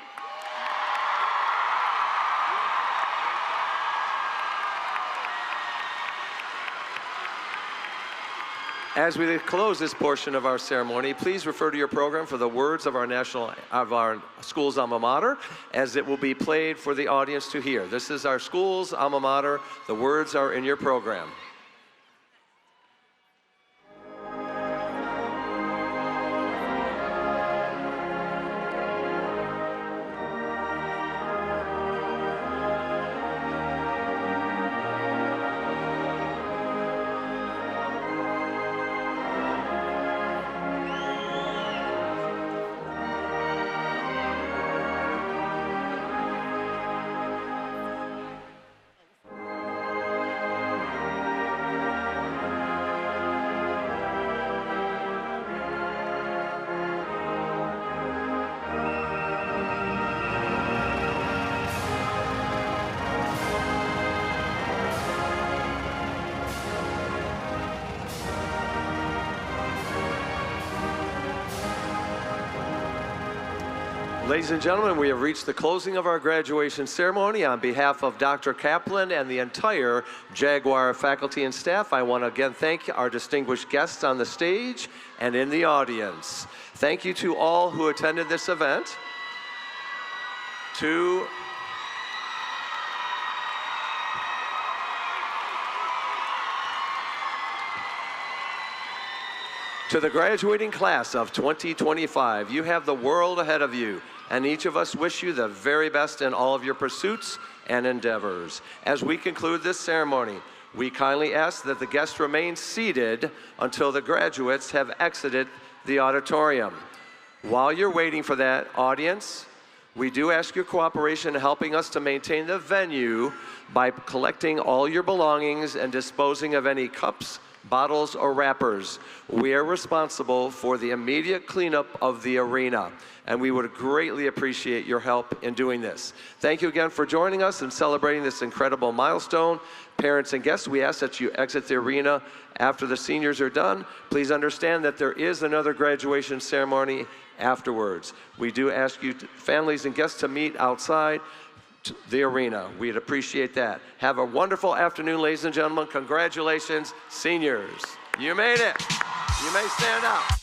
As we close this portion of our ceremony, please refer to your program for the words of our school's alma mater, as it will be played for the audience to hear. This is our school's alma mater. The words are in your program. Ladies and gentlemen, we have reached the closing of our graduation ceremony. On behalf of Dr. Kaplan and the entire Jaguar faculty and staff, I want to again thank our distinguished guests on the stage and in the audience. Thank you to all who attended this event. To the graduating class of 2025, you have the world ahead of you, and each of us wish you the very best in all of your pursuits and endeavors. As we conclude this ceremony, we kindly ask that the guests remain seated until the graduates have exited the auditorium. While you're waiting for that, audience, we do ask your cooperation in helping us to maintain the venue by collecting all your belongings and disposing of any cups, bottles, or wrappers. We are responsible for the immediate cleanup of the arena, and we would greatly appreciate your help in doing this. Thank you again for joining us and celebrating this incredible milestone. Parents and guests, we ask that you exit the arena after the seniors are done. Please understand that there is another graduation ceremony afterwards. We do ask you, families and guests, to meet outside the arena. We'd appreciate that. Have a wonderful afternoon, ladies and gentlemen. Congratulations, seniors. You made it. You may stand up.